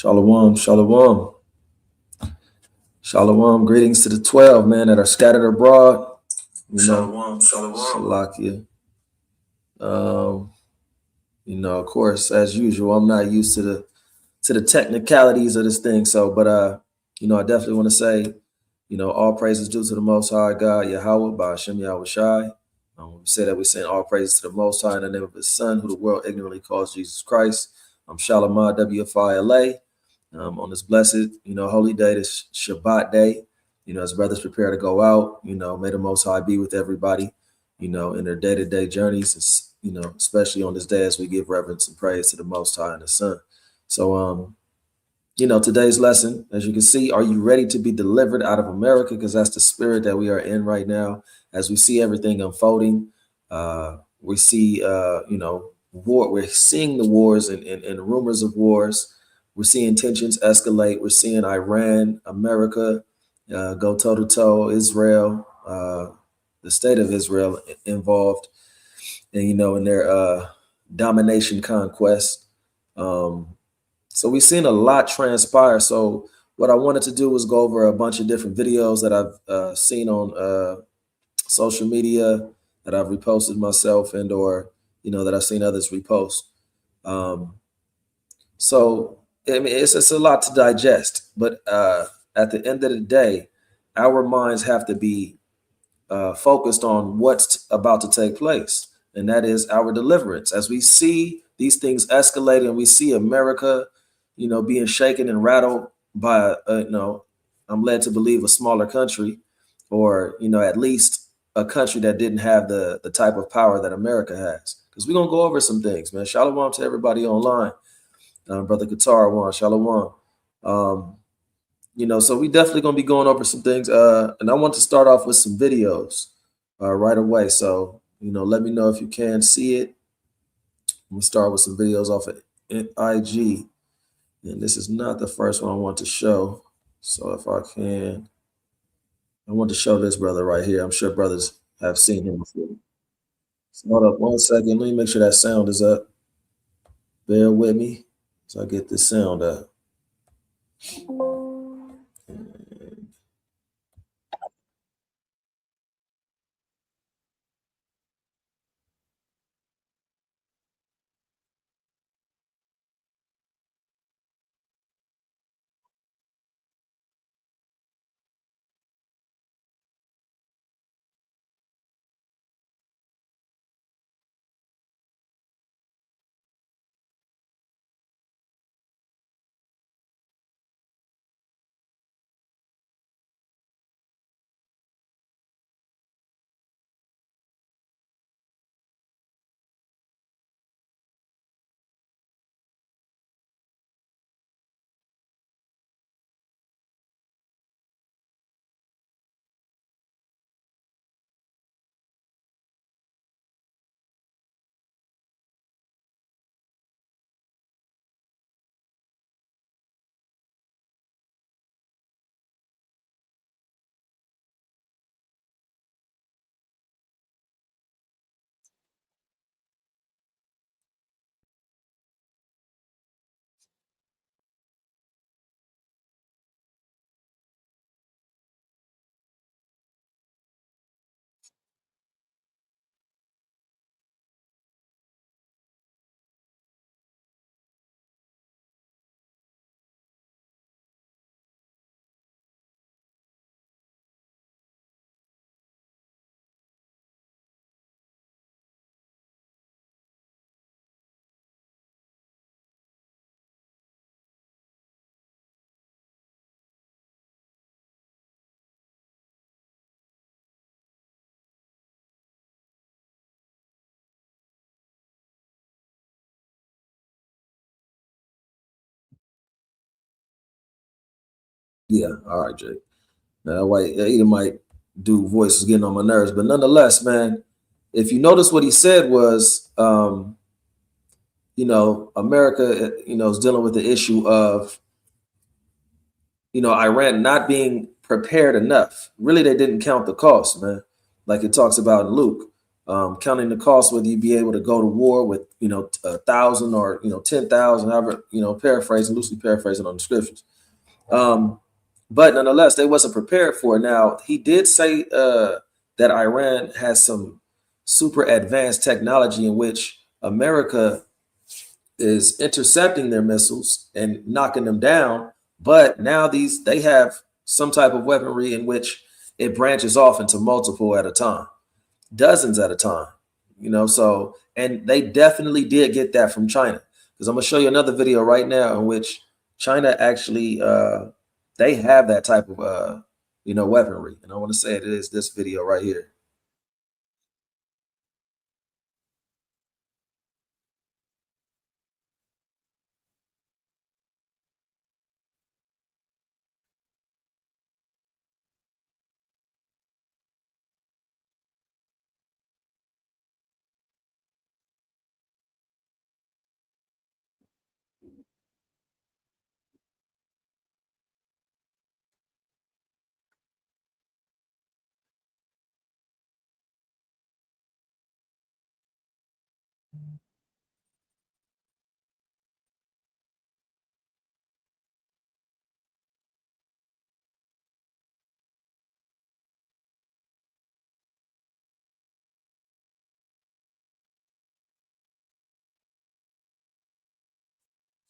Shalom, shalom, shalom. Greetings to the 12, man, that are scattered abroad. Shalom, shalom. Salakia. Of course, as usual, I'm not used to the technicalities of this thing. So, but I definitely want to say, all praises due to the Most High God, Yahweh, by Hashem Yahweh Shai. We say that we send all praises to the Most High in the name of His Son, who the world ignorantly calls Jesus Christ. I'm Shalom, WFILA. On this blessed, holy day, this Shabbat day, as brothers prepare to go out, may the Most High be with everybody, in their day-to-day journeys, especially on this day as we give reverence and praise to the Most High and the Son. So, today's lesson, as you can see, are you ready to be delivered out of America? Because that's the spirit that we are in right now. As we see everything unfolding, we see, war. We're seeing the wars and rumors of wars. We're seeing tensions escalate. We're seeing Iran, America go toe-to-toe, Israel, the state of Israel involved, and, in their domination conquest. So we've seen a lot transpire. So what I wanted to do was go over a bunch of different videos that I've seen on social media, that I've reposted myself and or, that I've seen others repost. So I mean, it's a lot to digest, but at the end of the day, our minds have to be focused on what's about to take place, and that is our deliverance. As we see these things escalate, and we see America, being shaken and rattled by, I'm led to believe a smaller country, or at least a country that didn't have the type of power that America has. Because we're gonna go over some things, man. Shalom to everybody online. Brother Qatar, one, shalom. So we definitely gonna be going over some things. And I want to start off with some videos right away. So, let me know if you can see it. I'm gonna start with some videos off of IG. And this is not the first one I want to show. So if I can, I want to show this brother right here. I'm sure brothers have seen him before. So hold up 1 second. Let me make sure that sound is up. Bear with me so I get this sound up. Yeah, all right, Jake. Now, white either might do voices getting on my nerves, but nonetheless, man, if you notice what he said was, America, is dealing with the issue of, Iran not being prepared enough. Really, they didn't count the cost, man. Like it talks about in Luke, counting the cost, whether you be able to go to war with 1,000 or 10,000, however, loosely paraphrasing on the scriptures. But nonetheless, they wasn't prepared for it. Now, he did say that Iran has some super advanced technology in which America is intercepting their missiles and knocking them down. But now they have some type of weaponry in which it branches off into multiple at a time, dozens at a time, so, and they definitely did get that from China, because I'm gonna show you another video right now in which China actually they have that type of weaponry, and I want to say it is this video right here.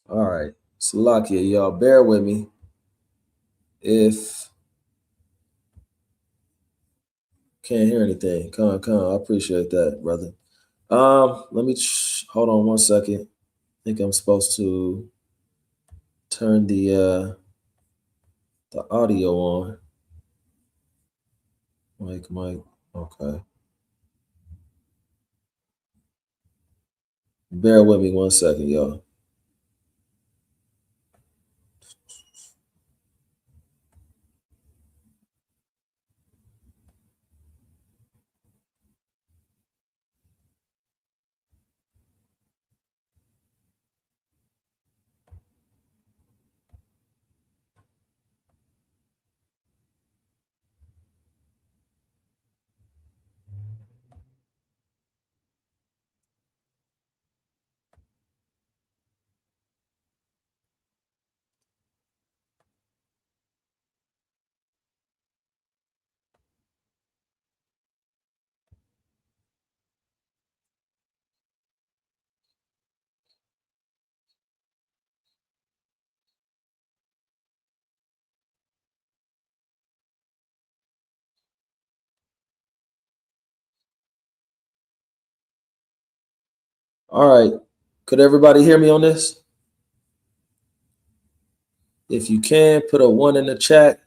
All right, Salakia, y'all, bear with me if can't hear anything. Con, I appreciate that, brother. Let me hold on one second. I think I'm supposed to turn the audio on. Mike. Okay. Bear with me one second, y'all. All right. Could everybody hear me on this? If you can, put a 1 in the chat.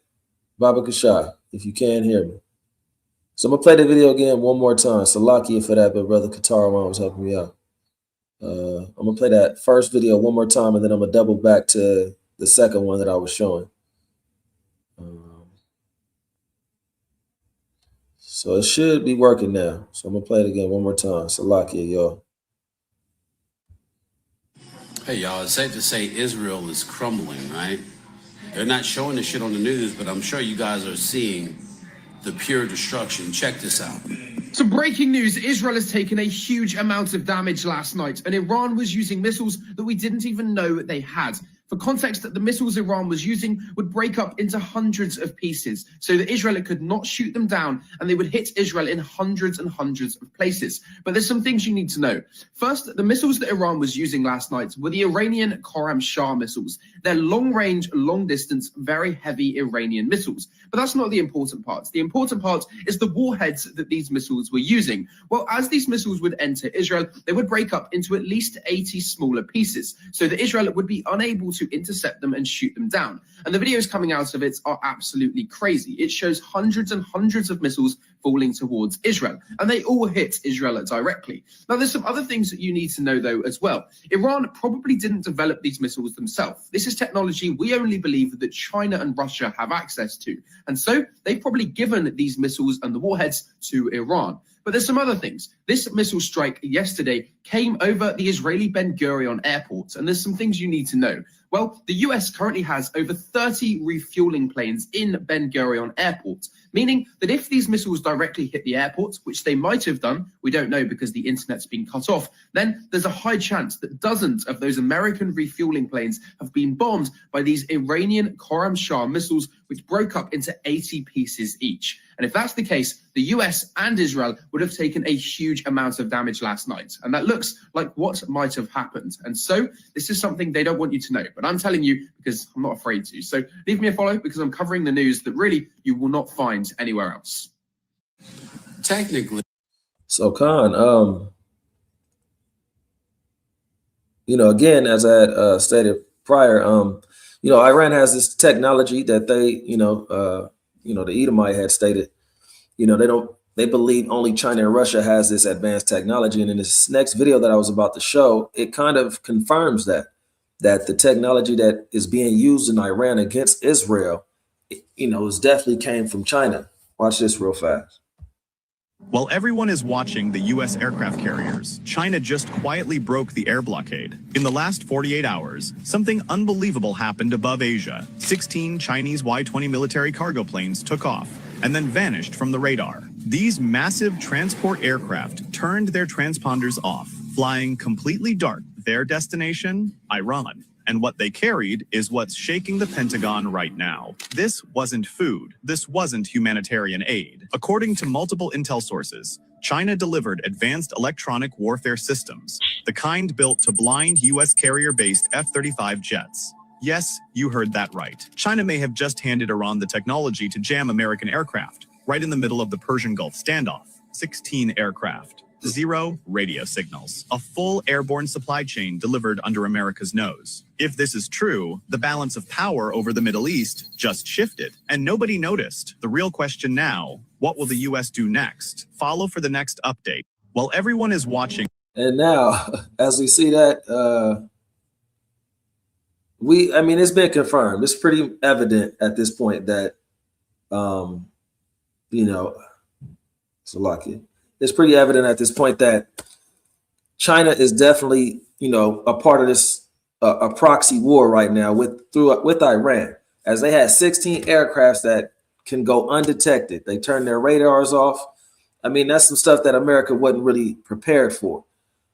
Baba Kashai, if you can hear me. So I'm going to play the video again one more time. Salakia for that, but Brother Qatar was helping me out. I'm going to play that first video one more time, and then I'm going to double back to the second one that I was showing. So it should be working now. So I'm going to play it again one more time. Salakia, y'all. Hey, y'all, it's safe to say Israel is crumbling, right? They're not showing this shit on the news, but I'm sure you guys are seeing the pure destruction. Check this out. So breaking news, Israel has taken a huge amount of damage last night, and Iran was using missiles that we didn't even know they had. For context, the missiles Iran was using would break up into hundreds of pieces so that Israel could not shoot them down, and they would hit Israel in hundreds and hundreds of places. But there's some things you need to know. First, the missiles that Iran was using last night were the Iranian Khorram Shah missiles. They're long-range, long-distance, very heavy Iranian missiles. But that's not the important part. The important part is the warheads that these missiles were using. Well, as these missiles would enter Israel, they would break up into at least 80 smaller pieces so that Israel would be unable to intercept them and shoot them down. And the videos coming out of it are absolutely crazy. It shows hundreds and hundreds of missiles falling towards Israel, and they all hit Israel directly. Now, there's some other things that you need to know, though, as well. Iran probably didn't develop these missiles themselves. This is technology we only believe that China and Russia have access to, and so they've probably given these missiles and the warheads to Iran. But there's some other things. This missile strike yesterday came over the Israeli Ben Gurion airport, and there's some things you need to know. Well, the US currently has over 30 refueling planes in Ben Gurion airport. meaning that if these missiles directly hit the airport, which they might have done, we don't know because the internet's been cut off, then there's a high chance that dozens of those American refueling planes have been bombed by these Iranian Khorramshahr missiles, which broke up into 80 pieces each. And if that's the case, the US and Israel would have taken a huge amount of damage last night. And that looks like what might have happened. And so this is something they don't want you to know, but I'm telling you because I'm not afraid to. So leave me a follow because I'm covering the news that really you will not find anywhere else. Technically. So Khan, again, as I had stated prior, Iran has this technology that they, the Edomite had stated, they believe only China and Russia has this advanced technology. And in this next video that I was about to show, it kind of confirms that the technology that is being used in Iran against Israel, is definitely came from China. Watch this real fast. While everyone is watching the U.S. aircraft carriers, China just quietly broke the air blockade. In the last 48 hours, something unbelievable happened above Asia. 16 Chinese Y-20 military cargo planes took off and then vanished from the radar. These massive transport aircraft turned their transponders off, flying completely dark. Their destination, Iran. And what they carried is what's shaking the Pentagon right now. This wasn't food. This wasn't humanitarian aid. According to multiple intel sources, China delivered advanced electronic warfare systems, the kind built to blind U.S. carrier-based F-35 jets. Yes, you heard that right. China may have just handed Iran the technology to jam American aircraft, right in the middle of the Persian Gulf standoff. 16 aircraft. 0 radio signals, a full airborne supply chain delivered under America's nose. If this is true, the balance of power over the Middle East just shifted, and nobody noticed. The real question now, what will the U.S. do next? Follow for the next update. While everyone is watching. And now, as we see that, it's been confirmed. It's pretty evident at this point that, it's pretty evident at this point that China is definitely, a part of this a proxy war right now with Iran, as they had 16 aircrafts that can go undetected. They turn their radars off. That's some stuff that America wasn't really prepared for.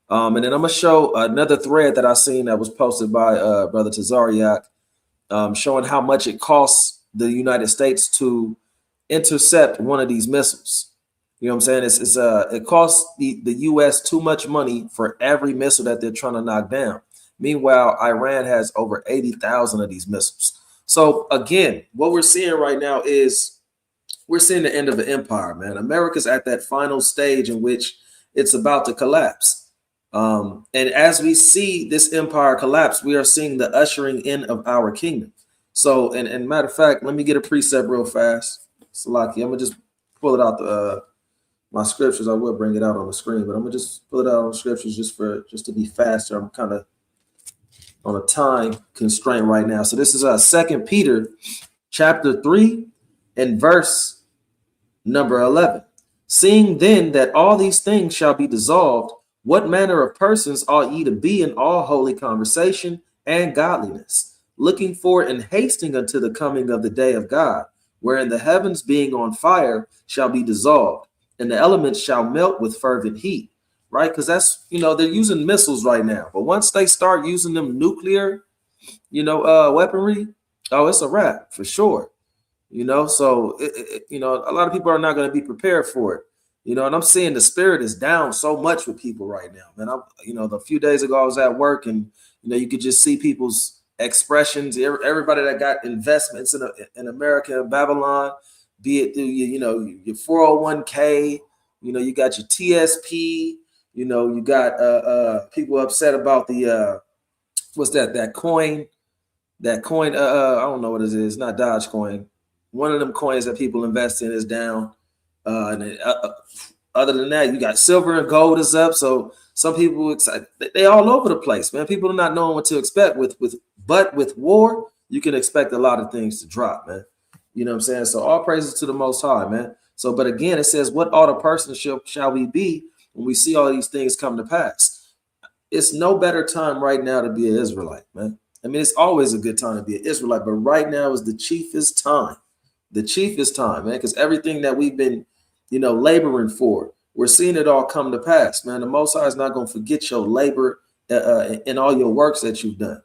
And then I'm gonna show another thread that I seen that was posted by Brother Tazariak, showing how much it costs the United States to intercept one of these missiles. You know what I'm saying? It costs the U.S. too much money for every missile that they're trying to knock down. Meanwhile, Iran has over 80,000 of these missiles. So again, what we're seeing right now is we're seeing the end of an empire, man. America's at that final stage in which it's about to collapse. And as we see this empire collapse, we are seeing the ushering in of our kingdom. So, and matter of fact, let me get a precept real fast. Salaki, I'm gonna just pull it out my scriptures. I will bring it out on the screen, but I'm gonna just pull it out on the scriptures just to be faster. I'm kind of on a time constraint right now. So this is 2 Peter chapter 3 and verse number 11. Seeing then that all these things shall be dissolved, what manner of persons ought ye to be in all holy conversation and godliness, looking for and hasting unto the coming of the day of God, wherein the heavens being on fire shall be dissolved, and the elements shall melt with fervent heat, right? Because that's, they're using missiles right now. But once they start using them nuclear, weaponry, oh, it's a wrap for sure. So, a lot of people are not going to be prepared for it. And I'm seeing the spirit is down so much with people right now, man. A few days ago I was at work and, you could just see people's expressions. Everybody that got investments in America and Babylon, be it through your 401k, you got your TSP, you got people upset about the what's that coin, I don't know what it is, not Dogecoin. One of them coins that people invest in is down. And other than that, you got silver and gold is up. So some people they all over the place, man. People are not knowing what to expect but with war, you can expect a lot of things to drop, man. You know what I'm saying? So all praises to the Most High, man. So, but again, it says, what ought a person shall we be when we see all these things come to pass? It's no better time right now to be an Israelite, man. It's always a good time to be an Israelite, but right now is the chiefest time, the chiefest time, man, because everything that we've been, laboring for, we're seeing it all come to pass, man. The Most High is not going to forget your labor and all your works that you've done.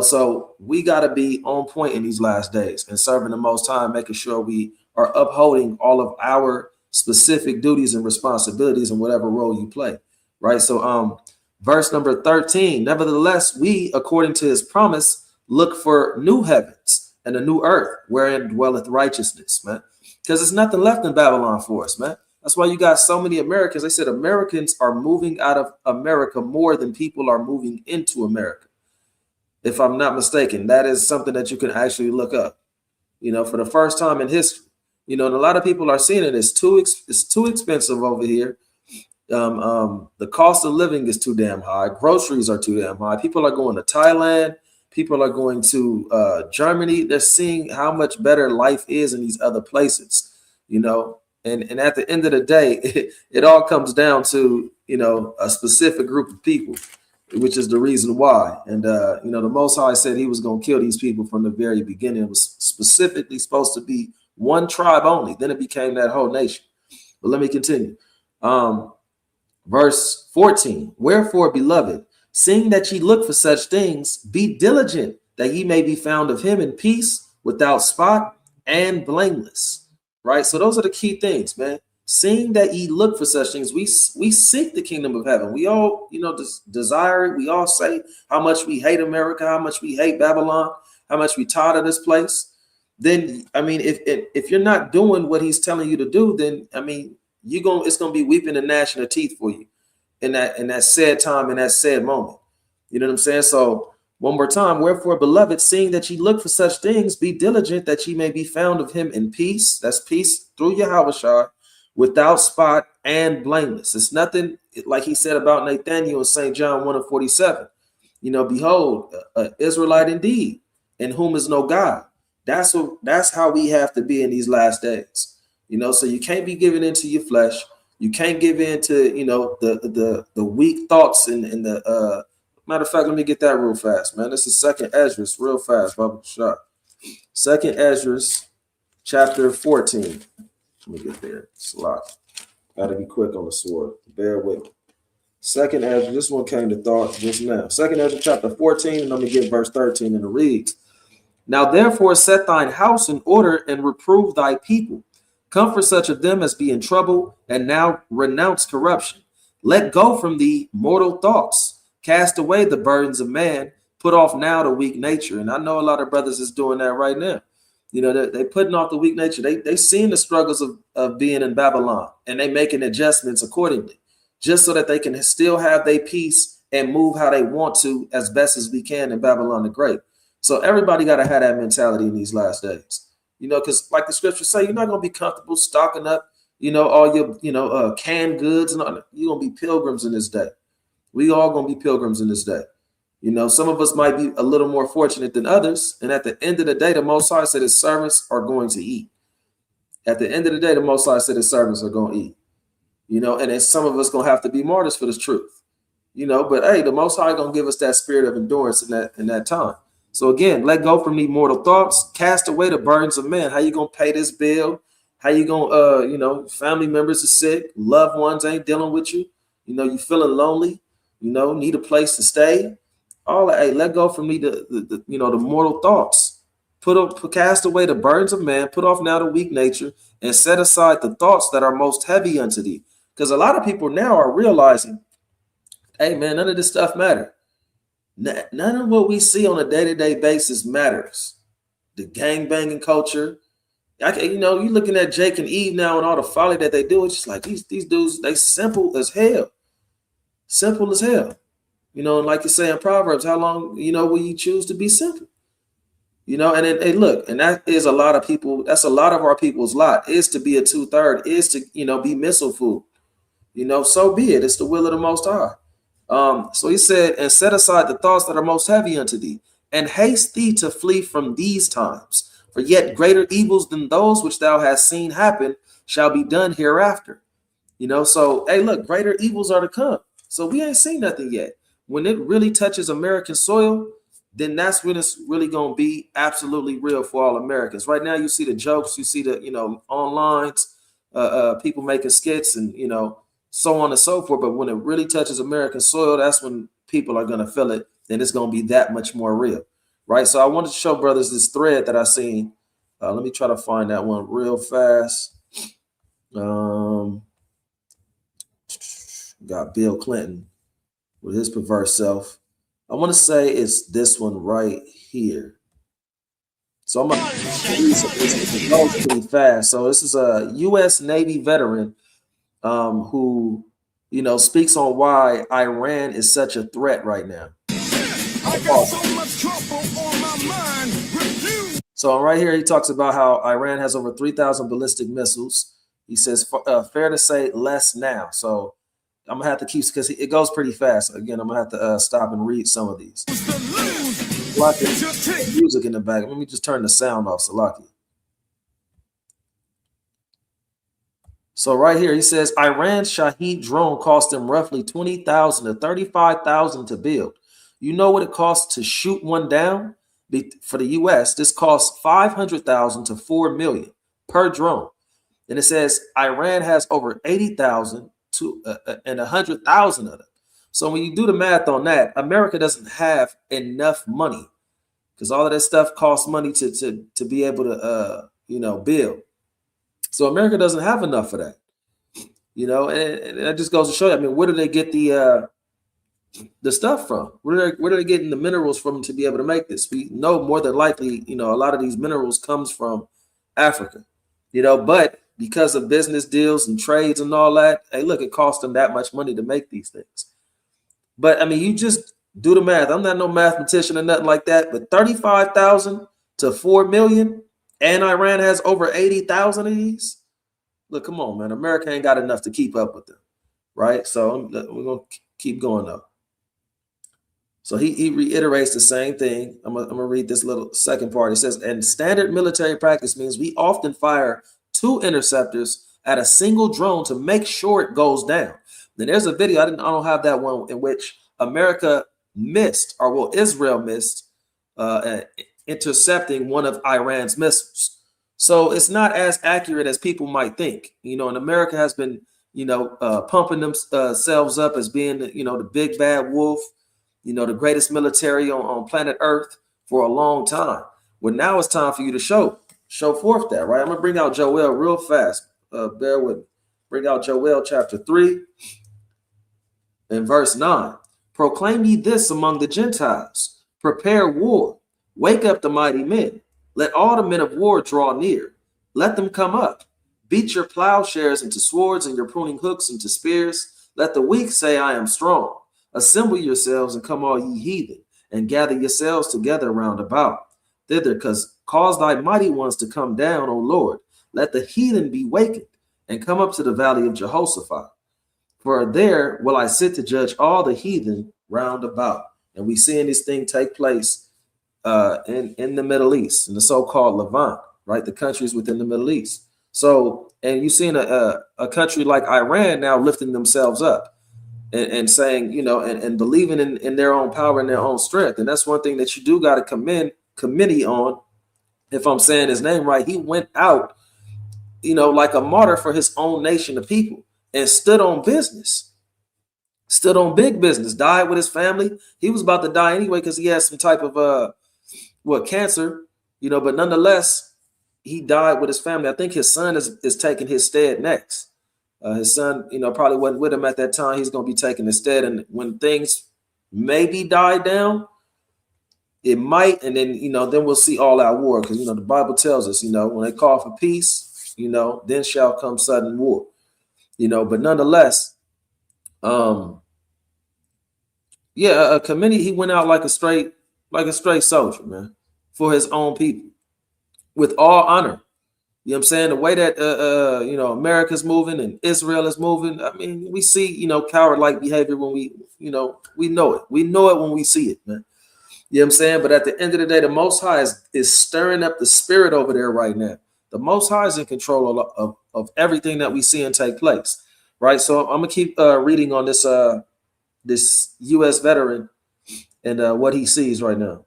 So we got to be on point in these last days and serving the Most High, making sure we are upholding all of our specific duties and responsibilities in whatever role you play, right? So verse number 13, nevertheless, we, according to his promise, look for new heavens and a new earth wherein dwelleth righteousness, man. Because there's nothing left in Babylon for us, man. That's why you got so many Americans. They said Americans are moving out of America more than people are moving into America. If I'm not mistaken, that is something that you can actually look up, for the first time in history. And a lot of people are seeing it. It's too expensive over here. The cost of living is too damn high. Groceries are too damn high. People are going to Thailand. People are going to Germany. They're seeing how much better life is in these other places, And at the end of the day, it all comes down to, a specific group of people, which is the reason why. And, the Most High said he was going to kill these people from the very beginning. It was specifically supposed to be one tribe only. Then it became that whole nation. But let me continue. Verse 14, wherefore, beloved, seeing that ye look for such things, be diligent that ye may be found of him in peace, without spot and blameless. Right? So those are the key things, man. Seeing that ye look for such things, we seek the kingdom of heaven. We all, desire it. We all say how much we hate America, how much we hate Babylon, how much we tired of this place. Then, if you're not doing what he's telling you to do, then, it's going to be weeping and gnashing of teeth for you in that sad time, in that sad moment. You know what I'm saying? So one more time, wherefore, beloved, seeing that ye look for such things, be diligent that ye may be found of him in peace. That's peace through Yahushua, without spot and blameless. It's nothing like he said about Nathaniel in St. John 1:47. Behold, Israelite indeed, in whom is no God. That's how we have to be in these last days. So you can't be giving into your flesh. You can't give in to, the weak thoughts and the matter of fact, let me get that real fast, man. This is 2nd Ezra, real fast, Baba Shah. 2nd Ezra, chapter 14. Let me get there. It's a lot. Gotta be quick on the sword. Bear with me. 2nd Ezra, this one came to thought just now. 2nd Ezra, chapter 14, and let me get verse 13, and it reads, now therefore set thine house in order and reprove thy people. Comfort such of them as be in trouble, and now renounce corruption. Let go from thee mortal thoughts. Cast away the burdens of man. Put off now the weak nature. And I know a lot of brothers is doing that right now. They putting off the weak nature. They seen the struggles of being in Babylon, and they making adjustments accordingly, just so that they can still have their peace and move how they want to as best as we can in Babylon the Great. So everybody got to have that mentality in these last days, because like the scriptures say, you're not going to be comfortable stocking up, all your, canned goods, and all. You're going to be pilgrims in this day. We all going to be pilgrims in this day. Some of us might be a little more fortunate than others. And at the end of the day, the Most High said his servants are going to eat. At the end of the day, the Most High said his servants are going to eat. And then some of us going to have to be martyrs for this truth. But hey, the Most High going to give us that spirit of endurance in that time. So again, let go from the mortal thoughts, cast away the burdens of men. How you going to pay this bill? How you going to, family members are sick, loved ones ain't dealing with you. You feeling lonely, need a place to stay. All that, hey, let go from me the mortal thoughts. Cast away the burdens of man, put off now the weak nature, and set aside the thoughts that are most heavy unto thee. Because a lot of people now are realizing, hey man, none of this stuff matters. None of what we see on a day-to-day basis matters. The gang-banging culture. You're looking at Jake and Eve now and all the folly that they do. It's just like these dudes, they simple as hell. Simple as hell. And like you say in Proverbs, how long, will you choose to be simple? And look, and that is a lot of people. That's a lot of our people's lot, is to be a 2/3, is to, be missile food. So be it. It's the will of the Most High. So he said, and set aside the thoughts that are most heavy unto thee, and haste thee to flee from these times. For yet greater evils than those which thou hast seen happen shall be done hereafter. So, hey, look, greater evils are to come. So we ain't seen nothing yet. When it really touches American soil, then that's when it's really going to be absolutely real for all Americans. Right now, you see the jokes, you see the, online people making skits and, so on and so forth. But when it really touches American soil, that's when people are going to feel it. And it's going to be that much more real. Right. So I wanted to show brothers this thread that I seen. Let me try to find that one real fast. Got Bill Clinton with his perverse self. I want to say it's this one right here. So I'm going to go pretty fast. So this is a U.S. Navy veteran who, speaks on why Iran is such a threat right now. So right here, he talks about how Iran has over 3,000 ballistic missiles. He says, fair to say, less now. So I'm going to have to keep, because it goes pretty fast. Again, I'm going to have to stop and read some of these. Salaki, music in the back. Let me just turn the sound off, Salaki. So right here, he says, Iran's Shahed drone cost them roughly $20,000 to $35,000 to build. You know what it costs to shoot one down? For the U.S., this costs $500,000 to $4 million per drone. And it says Iran has over 80,000 to and 100,000 of them. So when you do the math on that, America doesn't have enough money because all of that stuff costs money to be able to build. So America doesn't have enough for that, and that just goes to show you. I mean, where do they get the stuff from? Where are they getting the minerals from to be able to make this? We know more than likely, a lot of these minerals comes from Africa, but because of business deals and trades and all that, hey, look, it costs them that much money to make these things. But I mean, you just do the math. I'm not no mathematician or nothing like that, but 35,000 to 4 million, and Iran has over 80,000 of these. Look, come on, man. America ain't got enough to keep up with them, right? So we're going to keep going up. So he reiterates the same thing. I'm gonna read this little second part. He says, and standard military practice means we often fire 2 interceptors at a single drone to make sure it goes down. Then there's a video, I don't have that one, in which America missed, or well, Israel missed intercepting one of Iran's missiles. So it's not as accurate as people might think. And America has been, pumping themselves up as being, the big bad wolf, the greatest military on planet Earth for a long time. Well, now it's time for you to show forth that, right? I'm going to bring out Joel real fast. Bear with me. Bring out Joel chapter 3 and verse 9. Proclaim ye this among the Gentiles. Prepare war. Wake up the mighty men. Let all the men of war draw near. Let them come up. Beat your plowshares into swords and your pruning hooks into spears. Let the weak say, I am strong. Assemble yourselves and come all ye heathen, and gather yourselves together round about. Thither, cause thy mighty ones to come down, O Lord. Let the heathen be wakened, and come up to the valley of Jehoshaphat. For there will I sit to judge all the heathen round about. And we seeing this thing take place in the Middle East, in the so-called Levant, right? The countries within the Middle East. So, and you've seen a country like Iran now lifting themselves up. And saying, and believing in their own power and their own strength. And that's one thing that you do got to commend Committee on, if I'm saying his name right. He went out, like a martyr for his own nation of people and stood on business, stood on big business, died with his family. He was about to die anyway because he had some type of, cancer, but nonetheless, he died with his family. I think his son is taking his stead next. His son, probably wasn't with him at that time. He's going to be taking his stead. And when things maybe die down, it might. And then, then we'll see all out war. Because, the Bible tells us, when they call for peace, then shall come sudden war. But nonetheless, a committee, he went out like a straight soldier, man, for his own people with all honor. You know what I'm saying? The way that, America's moving and Israel is moving. I mean, we see, coward-like behavior when we know it. We know it when we see it, man. You know what I'm saying? But at the end of the day, the Most High is stirring up the spirit over there right now. The Most High is in control of everything that we see and take place, right? So I'm going to keep reading on this U.S. veteran and what he sees right now.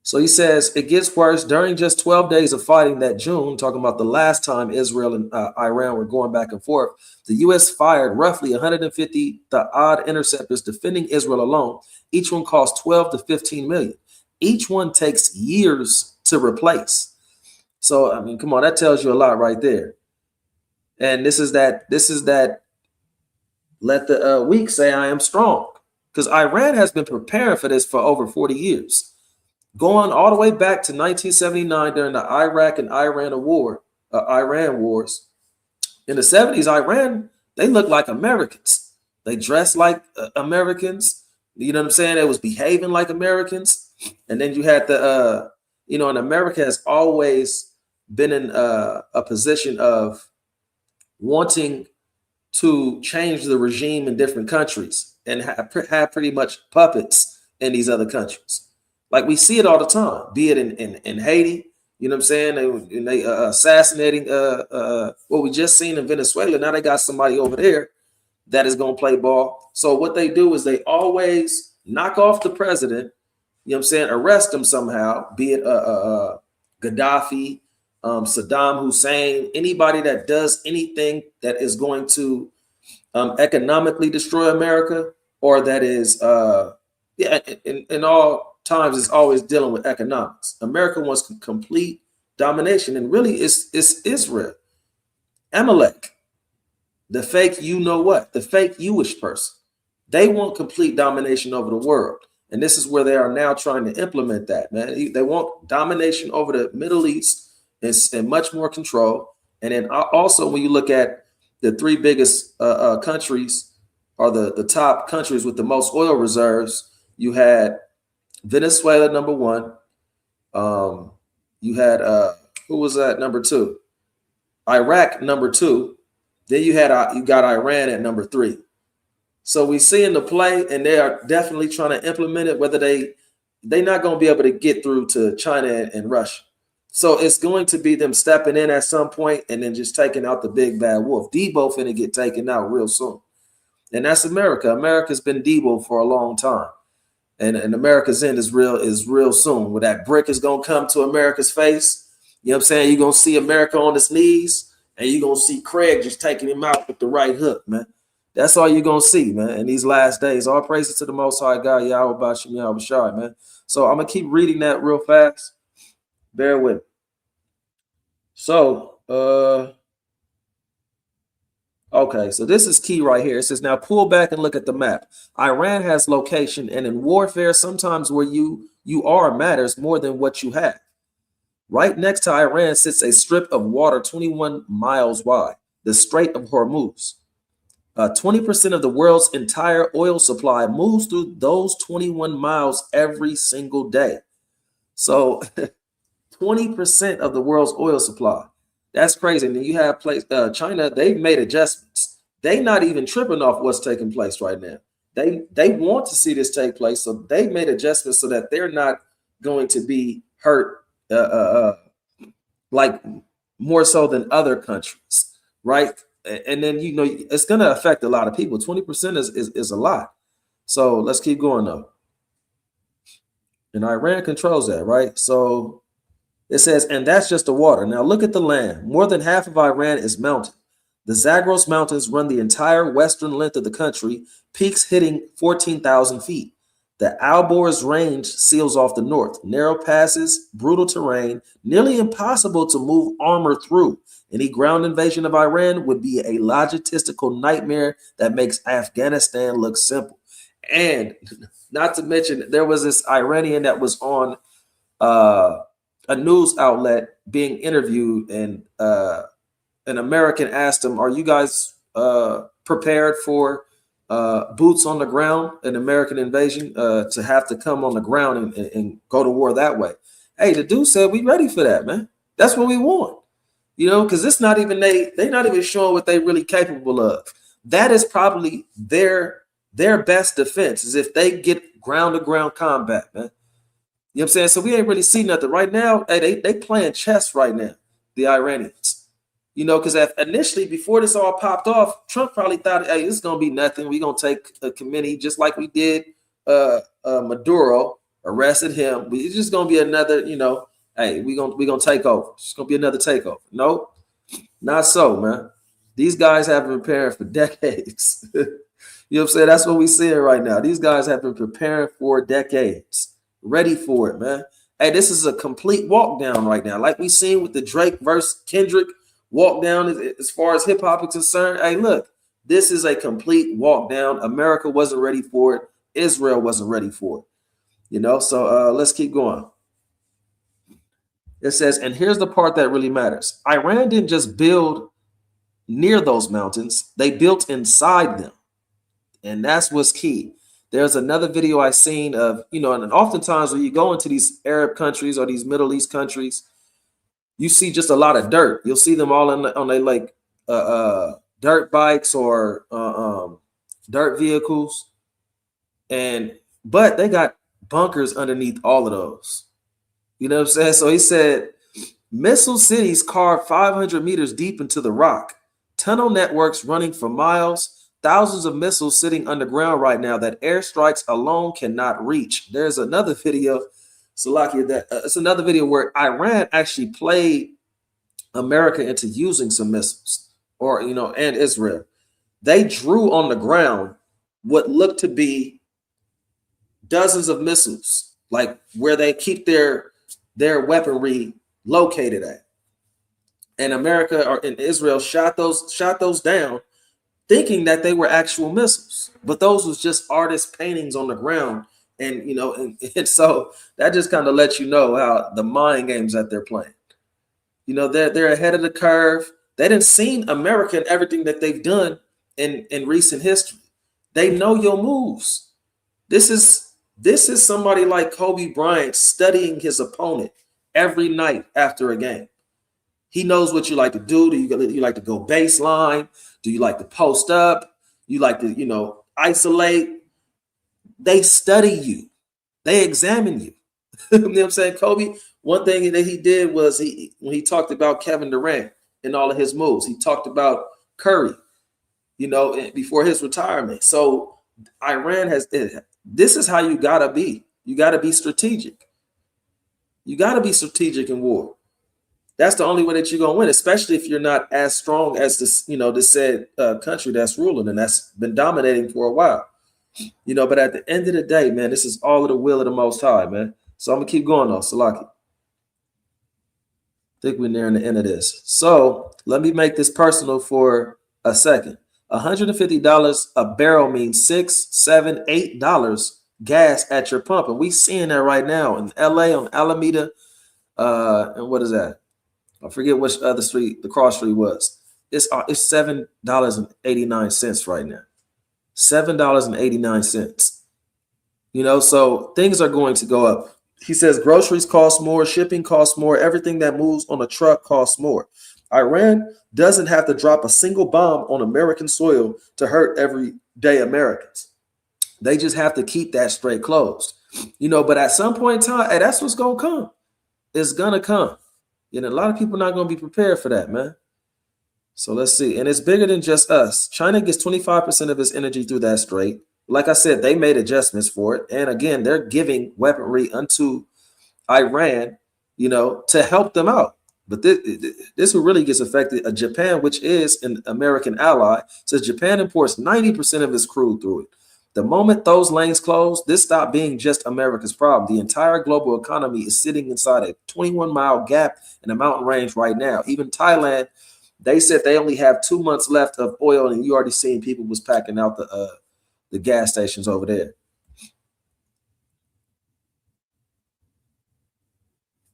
So he says it gets worse. During just 12 days of fighting that June, talking about the last time Israel and Iran were going back and forth, the U.S. fired roughly 150 the odd interceptors defending Israel alone. Each one cost 12 to 15 million. Each one takes years to replace. So, I mean, come on, that tells you a lot right there. And this is that let the weak say I am strong, because Iran has been preparing for this for over 40 years. Going all the way back to 1979 during the Iraq and Iran wars. In the 70s, Iran, they looked like Americans. They dressed like Americans. You know what I'm saying? They was behaving like Americans. And then you had the, and America has always been in a position of wanting to change the regime in different countries and have pretty much puppets in these other countries. Like we see it all the time, be it in Haiti, you know what I'm saying? They assassinating what we just seen in Venezuela. Now they got somebody over there that is going to play ball. So what they do is they always knock off the president, you know what I'm saying, arrest him somehow, be it Gaddafi, Saddam Hussein, anybody that does anything that is going to economically destroy America, or that is, in all times, it's always dealing with economics. America wants complete domination, and really it's Israel. Amalek, the fake the fake Jewish person. They want complete domination over the world. And this is where they are now trying to implement that, man. They want domination over the Middle East and much more control. And then also when you look at the three biggest countries, or the top countries with the most oil reserves, you had Venezuela, number one. You had, who was that, number two? Iraq, number two. Then you got Iran at number three. So we see in the play, and they are definitely trying to implement it, whether they're not going to be able to get through to China and Russia. So it's going to be them stepping in at some point and then just taking out the big bad wolf. Debo finna get taken out real soon. And that's America. America's been Debo for a long time. And America's end is real soon. Where that brick is going to come to America's face. You know what I'm saying? You're going to see America on his knees, and you're going to see Craig just taking him out with the right hook, man. That's all you're going to see, man, in these last days. All praises to the Most High God, Yahweh Bashim, Yahweh Shai, man. So I'm going to keep reading that real fast. Bear with me. So, okay, so this is key right here. It says, now pull back and look at the map. Iran has location, and in warfare, sometimes where you are matters more than what you have. Right next to Iran sits a strip of water 21 miles wide, the Strait of Hormuz. 20% of the world's entire oil supply moves through those 21 miles every single day. So 20% of the world's oil supply. That's crazy. And then you have China, they've made adjustments. They not even tripping off what's taking place right now. They want to see this take place. So they've made adjustments so that they're not going to be hurt like more so than other countries, right? And then, it's going to affect a lot of people. 20% is a lot. So let's keep going, though. And Iran controls that, right? So it says, and that's just the water. Now look at the land. More than half of Iran is mountain. The Zagros Mountains run the entire western length of the country, peaks hitting 14,000 feet. The Alborz Range seals off the north. Narrow passes, brutal terrain, nearly impossible to move armor through. Any ground invasion of Iran would be a logistical nightmare that makes Afghanistan look simple. And not to mention, there was this Iranian that was on a news outlet being interviewed, and an American asked him, are you guys prepared for boots on the ground, an American invasion, to have to come on the ground and go to war that way? Hey, the dude said, we ready for that, man. That's what we want. Because it's not even they're not even showing what they're really capable of. That is probably their best defense, is if they get ground-to-ground combat, man. You know what I'm saying? So we ain't really seen nothing right now. Hey, they playing chess right now, the Iranians. Because initially, before this all popped off, Trump probably thought, hey, this is going to be nothing. We're going to take a committee just like we did Maduro. arrested him. It's just gonna be another, hey, we gonna take over. It's gonna be another takeover. Nope, not so, man. These guys have been preparing for decades. You know what I'm saying? That's what we're seeing right now. These guys have been preparing for decades, ready for it, man. Hey, this is a complete walk down right now. Like we seen with the Drake versus Kendrick walk down as far as hip hop is concerned. Hey, look, this is a complete walk down. America wasn't ready for it. Israel wasn't ready for it. So let's keep going. It says, and here's the part that really matters. Iran didn't just build near those mountains. They built inside them. And that's what's key. There's another video I seen of, and oftentimes when you go into these Arab countries or these Middle East countries, you see just a lot of dirt. You'll see them all on their like dirt bikes or dirt vehicles. But they got bunkers underneath all of those. You know what I'm saying? So he said, missile cities carved 500 meters deep into the rock. Tunnel networks running for miles. Thousands of missiles sitting underground right now that airstrikes alone cannot reach. There's another video, Salakia, it's another video where Iran actually played America into using some missiles, or and Israel. They drew on the ground what looked to be dozens of missiles, like where they keep their weaponry located at. And America or in Israel shot those down, thinking that they were actual missiles, but those was just artist paintings on the ground. And, and so that just kind of lets you know how the mind games that they're playing. They're ahead of the curve. They didn't see America and everything that they've done in recent history. They know your moves. This is somebody like Kobe Bryant studying his opponent every night after a game. He knows what you like to do. Do you like to go baseline? Do you like to post up? You like to, isolate? They study you. They examine you. You know what I'm saying? Kobe, one thing that he did was when he talked about Kevin Durant and all of his moves, he talked about Curry, before his retirement. So Iran this is how you got to be. You got to be strategic. You got to be strategic in war. That's the only way that you're going to win, especially if you're not as strong as this, this said country that's ruling and that's been dominating for a while. But at the end of the day, man, this is all of the will of the Most High, man. So I'm going to keep going, though, Salaki. I think we're nearing the end of this. So let me make this personal for a second. $150 a barrel means $6, $7, $8 gas at your pump. And we seeing that right now in LA on Alameda. And what is that? I forget which other street the cross street was. It's $7.89 right now. $7.89. So things are going to go up. He says groceries cost more, shipping costs more, everything that moves on a truck costs more. Iran doesn't have to drop a single bomb on American soil to hurt everyday Americans. They just have to keep that straight closed. But at some point in time, hey, that's what's gonna come. It's gonna come. A lot of people are not going to be prepared for that, man. So let's see. And it's bigger than just us. China gets 25% of its energy through that strait. Like I said, they made adjustments for it. And again, they're giving weaponry unto Iran, to help them out. But this who really gets affected, Japan, which is an American ally, says Japan imports 90% of its crude through it. The moment those lanes close, this stopped being just America's problem. The entire global economy is sitting inside a 21-mile gap in the mountain range right now. Even Thailand, they said they only have 2 months left of oil, and you already seen people was packing out the gas stations over there.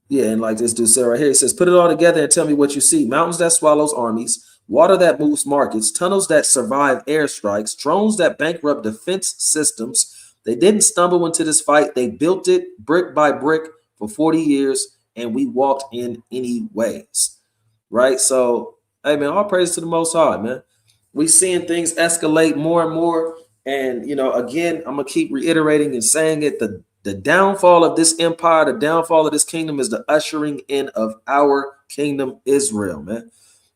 Yeah, and like this dude said right here, he says, put it all together and tell me what you see. Mountains that swallows armies, water that moves markets, tunnels that survive airstrikes, drones that bankrupt defense systems. They didn't stumble into this fight. They built it brick by brick for 40 years, and we walked in anyways, right? So, hey, man, all praise to the Most High, man. We seeing things escalate more and more. And, again, I'm going to keep reiterating and saying it. The downfall of this empire, the downfall of this kingdom is the ushering in of our kingdom, Israel, man.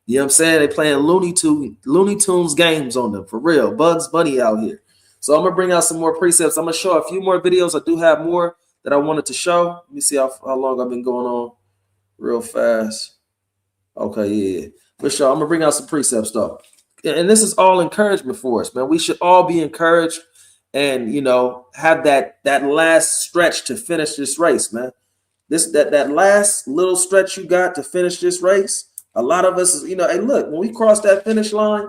You know what I'm saying? They playing Looney Tunes games on them, for real. Bugs Bunny out here. So I'm going to bring out some more precepts. I'm going to show a few more videos. I do have more that I wanted to show. Let me see how long I've been going on real fast. Okay, yeah. For sure. I'm going to bring out some precepts, though. And this is all encouragement for us, man. We should all be encouraged and, have that last stretch to finish this race, man. That last little stretch you got to finish this race. A lot of us, hey, look, when we cross that finish line,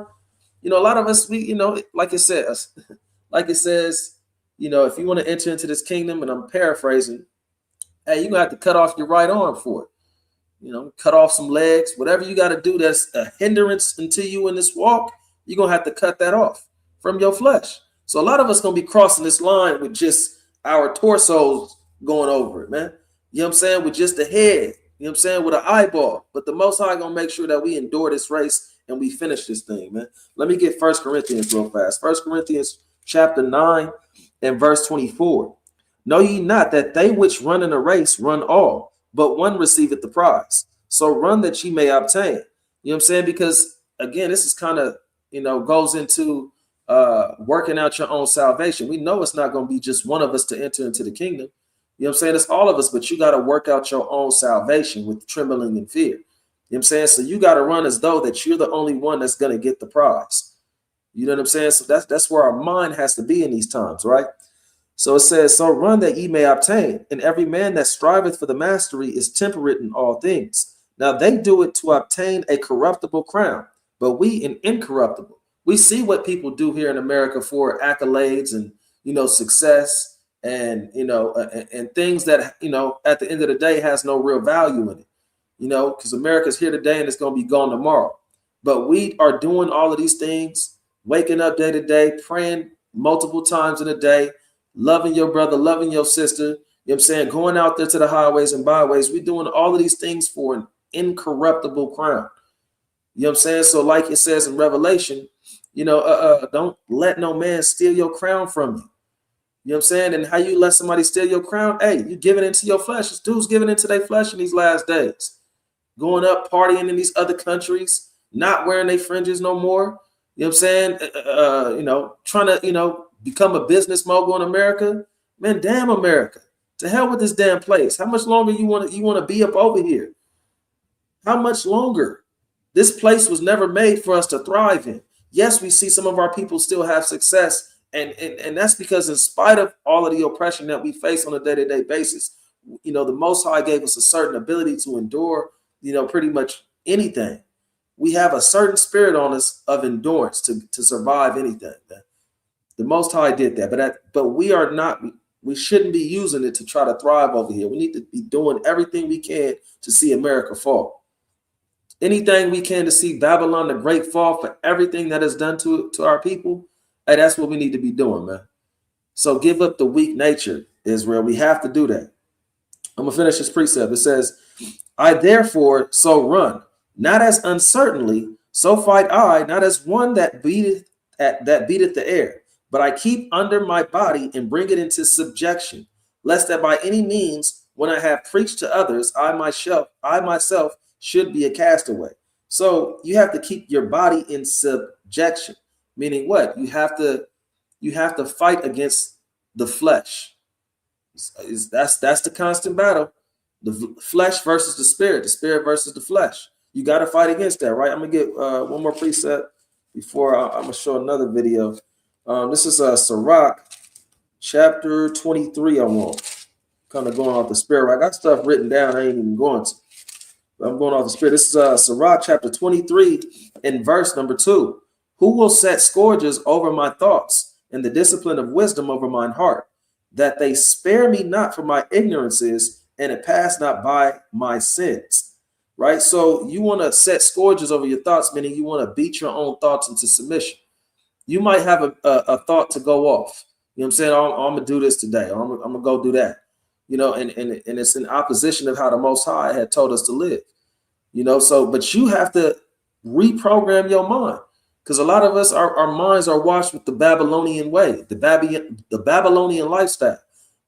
a lot of us, like it says, if you want to enter into this kingdom, and I'm paraphrasing, hey, you're going to have to cut off your right arm for it. Cut off some legs, whatever you got to do that's a hindrance into you in this walk, you're going to have to cut that off from your flesh. So a lot of us going to be crossing this line with just our torsos going over it, man. You know what I'm saying? With just the head, you know what I'm saying? With an eyeball. But the Most High going to make sure that we endure this race and we finish this thing, man. Let me get 1 Corinthians real fast. 1 Corinthians chapter 9 and verse 24. Know ye not that they which run in a race run all, but one receiveth the prize. So run that ye may obtain. You know what I'm saying? Because, again, this is kind of, goes into working out your own salvation. We know it's not going to be just one of us to enter into the kingdom. You know what I'm saying? It's all of us, but you got to work out your own salvation with trembling and fear. You know what I'm saying? So you got to run as though that you're the only one that's going to get the prize. You know what I'm saying? So that's where our mind has to be in these times, right? So it says, so run that ye may obtain. And every man that striveth for the mastery is temperate in all things. Now they do it to obtain a corruptible crown, but we an incorruptible. We see what people do here in America for accolades and, success. And, and things that, at the end of the day has no real value in it, because America's here today and it's going to be gone tomorrow. But we are doing all of these things, waking up day to day, praying multiple times in a day, loving your brother, loving your sister, you know what I'm saying, going out there to the highways and byways. We're doing all of these things for an incorruptible crown. You know what I'm saying? So like it says in Revelation, don't let no man steal your crown from you. You know what I'm saying? And how you let somebody steal your crown? Hey, you giving into your flesh. This dude's giving into their flesh in these last days. Going up, partying in these other countries, not wearing their fringes no more. You know what I'm saying? Trying to, become a business mogul in America. Man, damn America. To hell with this damn place. How much longer you want to be up over here? How much longer? This place was never made for us to thrive in. Yes, we see some of our people still have success. And that's because in spite of all of the oppression that we face on a day-to-day basis, the Most High gave us a certain ability to endure, pretty much anything. We have a certain spirit on us of endurance to survive anything. Man. The Most High did that, but we shouldn't be using it to try to thrive over here. We need to be doing everything we can to see America fall. Anything we can to see Babylon the Great fall for everything that is done to our people. Hey, that's what we need to be doing, man. So give up the weak nature, Israel. We have to do that. I'm going to finish this precept. It says, I therefore so run, not as uncertainly, so fight I, not as one that beateth the air, but I keep under my body and bring it into subjection, lest that by any means, when I have preached to others, I myself should be a castaway. So you have to keep your body in subjection. Meaning what? You have to fight against the flesh. That's the constant battle. The flesh versus the spirit versus the flesh. You got to fight against that, right? I'm gonna get one more precept before I'm gonna show another video. This is Sirach chapter 23. I'm on kind of going off the spirit. I got stuff written down I ain't even going to. I'm going off the spirit. This is Sirach chapter 23 and verse number 2. Who will set scourges over my thoughts and the discipline of wisdom over mine heart, that they spare me not for my ignorances and it pass not by my sins? Right? So you want to set scourges over your thoughts, meaning you want to beat your own thoughts into submission. You might have a thought to go off. You know what I'm saying? I'm going to do this today. Or I'm going to go do that. And it's in opposition of how the Most High had told us to live. But you have to reprogram your mind. Because a lot of us, our minds are washed with the Babylonian way, the Babylonian lifestyle.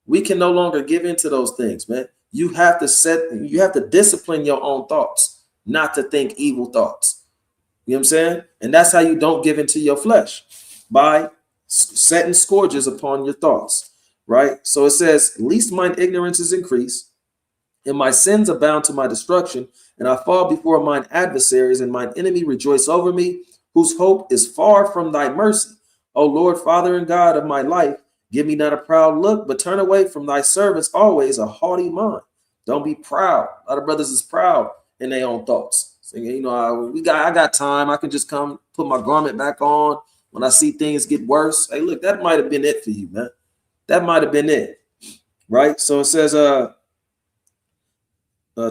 We can no longer give into those things, man. You have to discipline your own thoughts, not to think evil thoughts. You know what I'm saying? And that's how you don't give into your flesh, by setting scourges upon your thoughts, right? So it says, least mine ignorance is increased, and my sins abound to my destruction, and I fall before mine adversaries, and mine enemy rejoice over me, whose hope is far from thy mercy. O Lord, Father and God of my life, give me not a proud look, but turn away from thy servants always a haughty mind. Don't be proud. A lot of brothers is proud in their own thoughts. Saying, you know, I got time. I can just come put my garment back on when I see things get worse. Hey, look, that might have been it for you, man. That might have been it, right? So it says,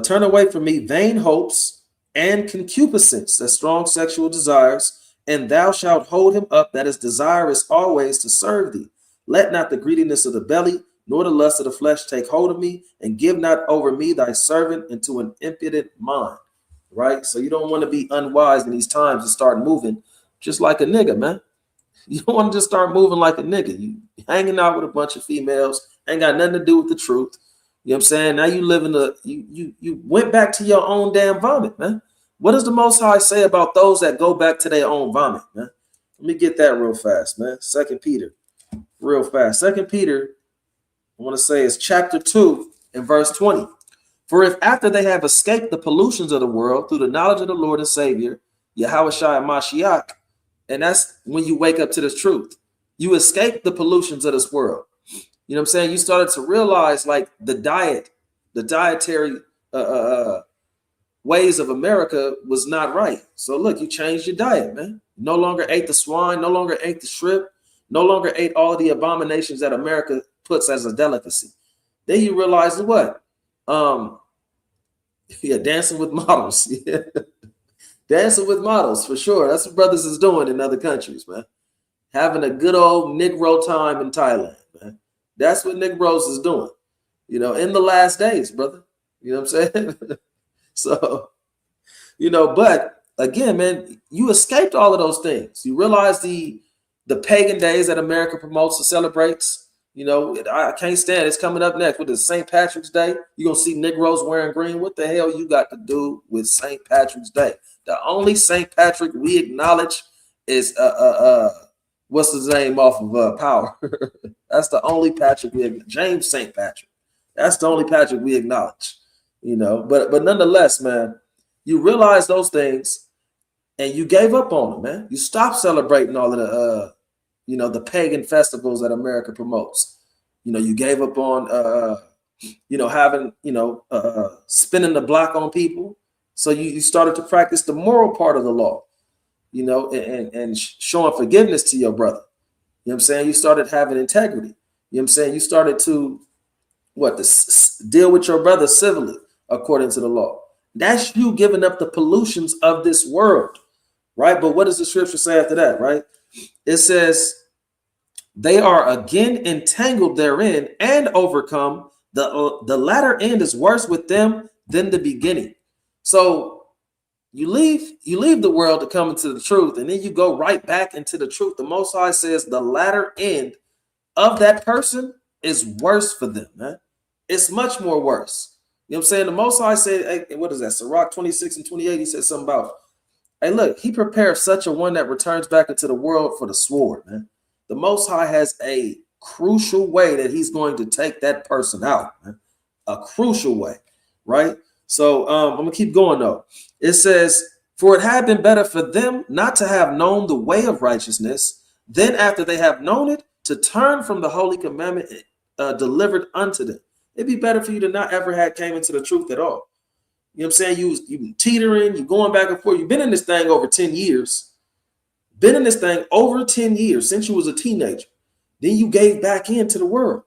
turn away from me vain hopes and concupiscence, that's strong sexual desires, and thou shalt hold him up that is desirous always to serve thee. Let not the greediness of the belly nor the lust of the flesh take hold of me, and give not over me thy servant into an impudent mind. Right? So you don't want to be unwise in these times and start moving just like a nigga, man. You don't want to just start moving like a nigga. You hanging out with a bunch of females, ain't got nothing to do with the truth. You know what I'm saying? Now you live in you went back to your own damn vomit, man. What does the Most High say about those that go back to their own vomit, man? Let me get that real fast, man. 2 Peter, real fast. 2 Peter, I want to say is chapter 2 and verse 20. For if after they have escaped the pollutions of the world through the knowledge of the Lord and Savior, Yahushua Mashiach, and that's when you wake up to this truth, you escape the pollutions of this world. You know what I'm saying? You started to realize like the dietary ways of America was not right. So look, you changed your diet, man. No longer ate the swine, no longer ate the shrimp, no longer ate all of the abominations that America puts as a delicacy. Then you realize what? Yeah, dancing with models. Yeah. Dancing with models for sure. That's what brothers is doing in other countries, man. Having a good old Negro time in Thailand, man. That's what Negroes is doing, you know, in the last days, brother. You know what I'm saying? So, you know, but again, man, you escaped all of those things. You realize the pagan days that America promotes and celebrates. You know, I can't stand it. It's coming up next with the St. Patrick's Day. You're going to see Negroes wearing green. What the hell you got to do with St. Patrick's Day? The only St. Patrick we acknowledge is what's his name off of Power. That's the only Patrick we acknowledge. James St. Patrick. That's the only Patrick we acknowledge. You know, but nonetheless, man, you realize those things and you gave up on them, man. You stopped celebrating all of the you know, the pagan festivals that America promotes. You know, you gave up on you know, having, you know, spinning the block on people. So you started to practice the moral part of the law, you know, and showing forgiveness to your brother. You know what I'm saying? You started having integrity. You know what I'm saying? You started to deal with your brother civilly according to the law. That's you giving up the pollutions of this world, right? But what does the scripture say after that, right? It says, they are again entangled therein and overcome. The latter end is worse with them than the beginning. So you leave the world to come into the truth, and then you go right back into the truth. The Most High says the latter end of that person is worse for them, man. It's much more worse. You know what I'm saying? The Most High said, hey, what is that? Sirach 26 and 28, he said something about, hey, look, he prepares such a one that returns back into the world for the sword, man. The Most High has a crucial way that he's going to take that person out, man. A crucial way, right? So I'm going to keep going, though. It says, for it had been better for them not to have known the way of righteousness, then after they have known it, to turn from the holy commandment delivered unto them. It'd be better for you to not ever have came into the truth at all. You know what I'm saying? You teetering, you going back and forth. You've been in this thing over 10 years. Been in this thing over 10 years since you was a teenager. Then you gave back into the world.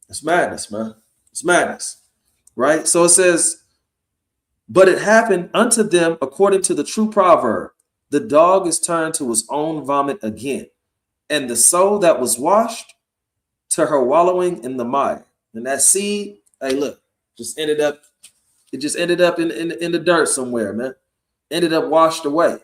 It's madness, man. It's madness, right? So it says, but it happened unto them according to the true proverb. The dog is turned to his own vomit again, and the soul that was washed to her wallowing in the mire. And that seed, hey, look, just ended up in the dirt somewhere, man. Ended up washed away.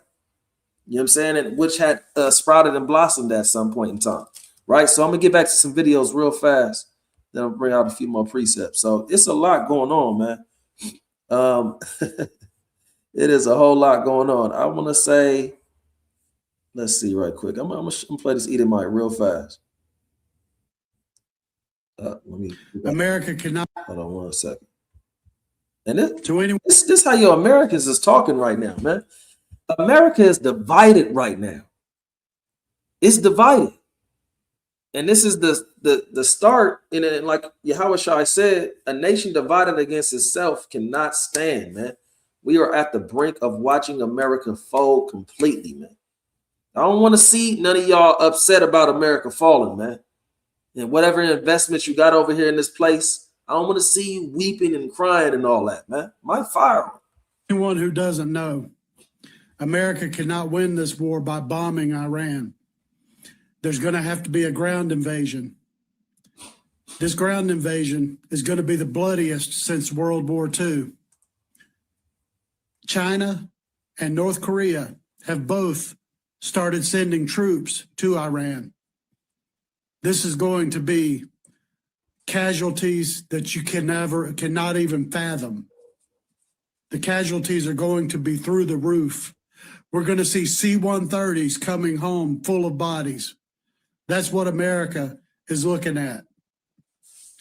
You know what I'm saying? And which had sprouted and blossomed at some point in time, right? So I'm going to get back to some videos real fast. Then I'll bring out a few more precepts. So it's a lot going on, man. It is a whole lot going on. I want to say, let's see right quick. I'm going to play this Edomite real fast. Let me America cannot. hold on 1 second. And this, To anyone, this how your Americans is talking right now, man. America is divided right now. It's divided. And this is the start, and like Yahushua said, a nation divided against itself cannot stand, man. We are at the brink of watching America fold completely, man. I don't want to see none of y'all upset about America falling, man. And whatever investments you got over here in this place, I don't want to see you weeping and crying and all that, man. My fire. anyone who doesn't know, America cannot win this war by bombing Iran. There's going to have to be a ground invasion. This ground invasion is going to be the bloodiest since World War II. China and North Korea have both started sending troops to Iran. This is going to be casualties that you cannot even fathom. The casualties are going to be through the roof. We're going to see C-130s coming home full of bodies. That's what America is looking at.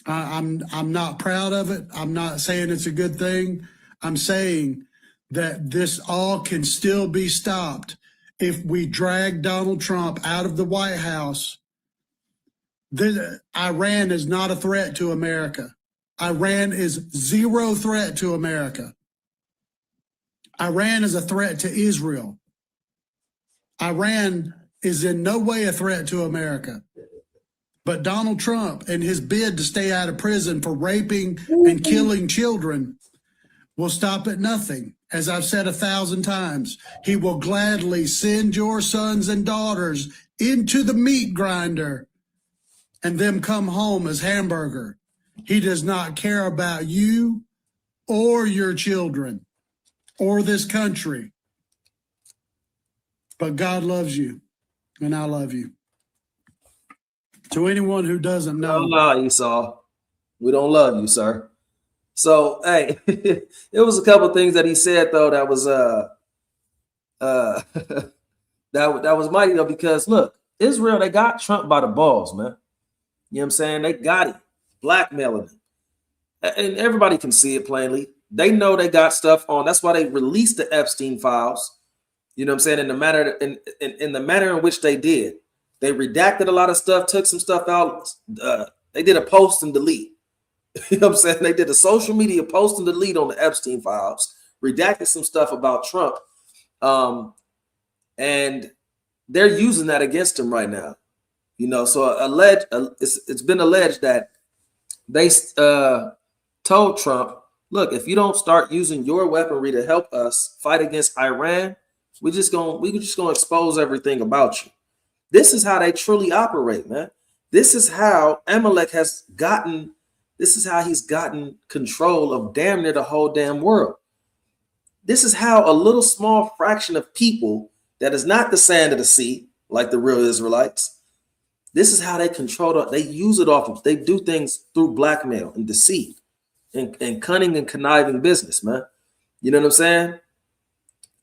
I'm not proud of it. I'm not saying it's a good thing. I'm saying that this all can still be stopped if we drag Donald Trump out of the White House. Iran is not a threat to America. Iran is zero threat to America. Iran is a threat to Israel. Iran is in no way a threat to America. But Donald Trump and his bid to stay out of prison for raping and killing children will stop at nothing. As I've said 1,000 times, he will gladly send your sons and daughters into the meat grinder and them come home as hamburger. He does not care about you or your children or this country. But God loves you, and I love you. To anyone who doesn't know, No, Esau, we don't love you, sir. So, hey, it was a couple of things that he said though that was that was mighty though, because look, Israel, they got Trump by the balls, man. You know what I'm saying? They got him, blackmailing him, and everybody can see it plainly. They know they got stuff on. That's why they released the Epstein files. You know what I'm saying? In the manner in which they did, they redacted a lot of stuff, took some stuff out. They did a post and delete. You know what I'm saying? They did a social media post and delete on the Epstein files, redacted some stuff about Trump, and they're using that against him right now. You know, so it's been alleged that they told Trump, look, if you don't start using your weaponry to help us fight against Iran, we're just gonna expose everything about you. This is how they truly operate, man. This is how Amalek has gotten. This is how he's gotten control of damn near the whole damn world. This is how a little small fraction of people that is not the sand of the sea, like the real Israelites. This is how they control it. They use it off of. They do things through blackmail and deceit and cunning and conniving business, man. You know what I'm saying?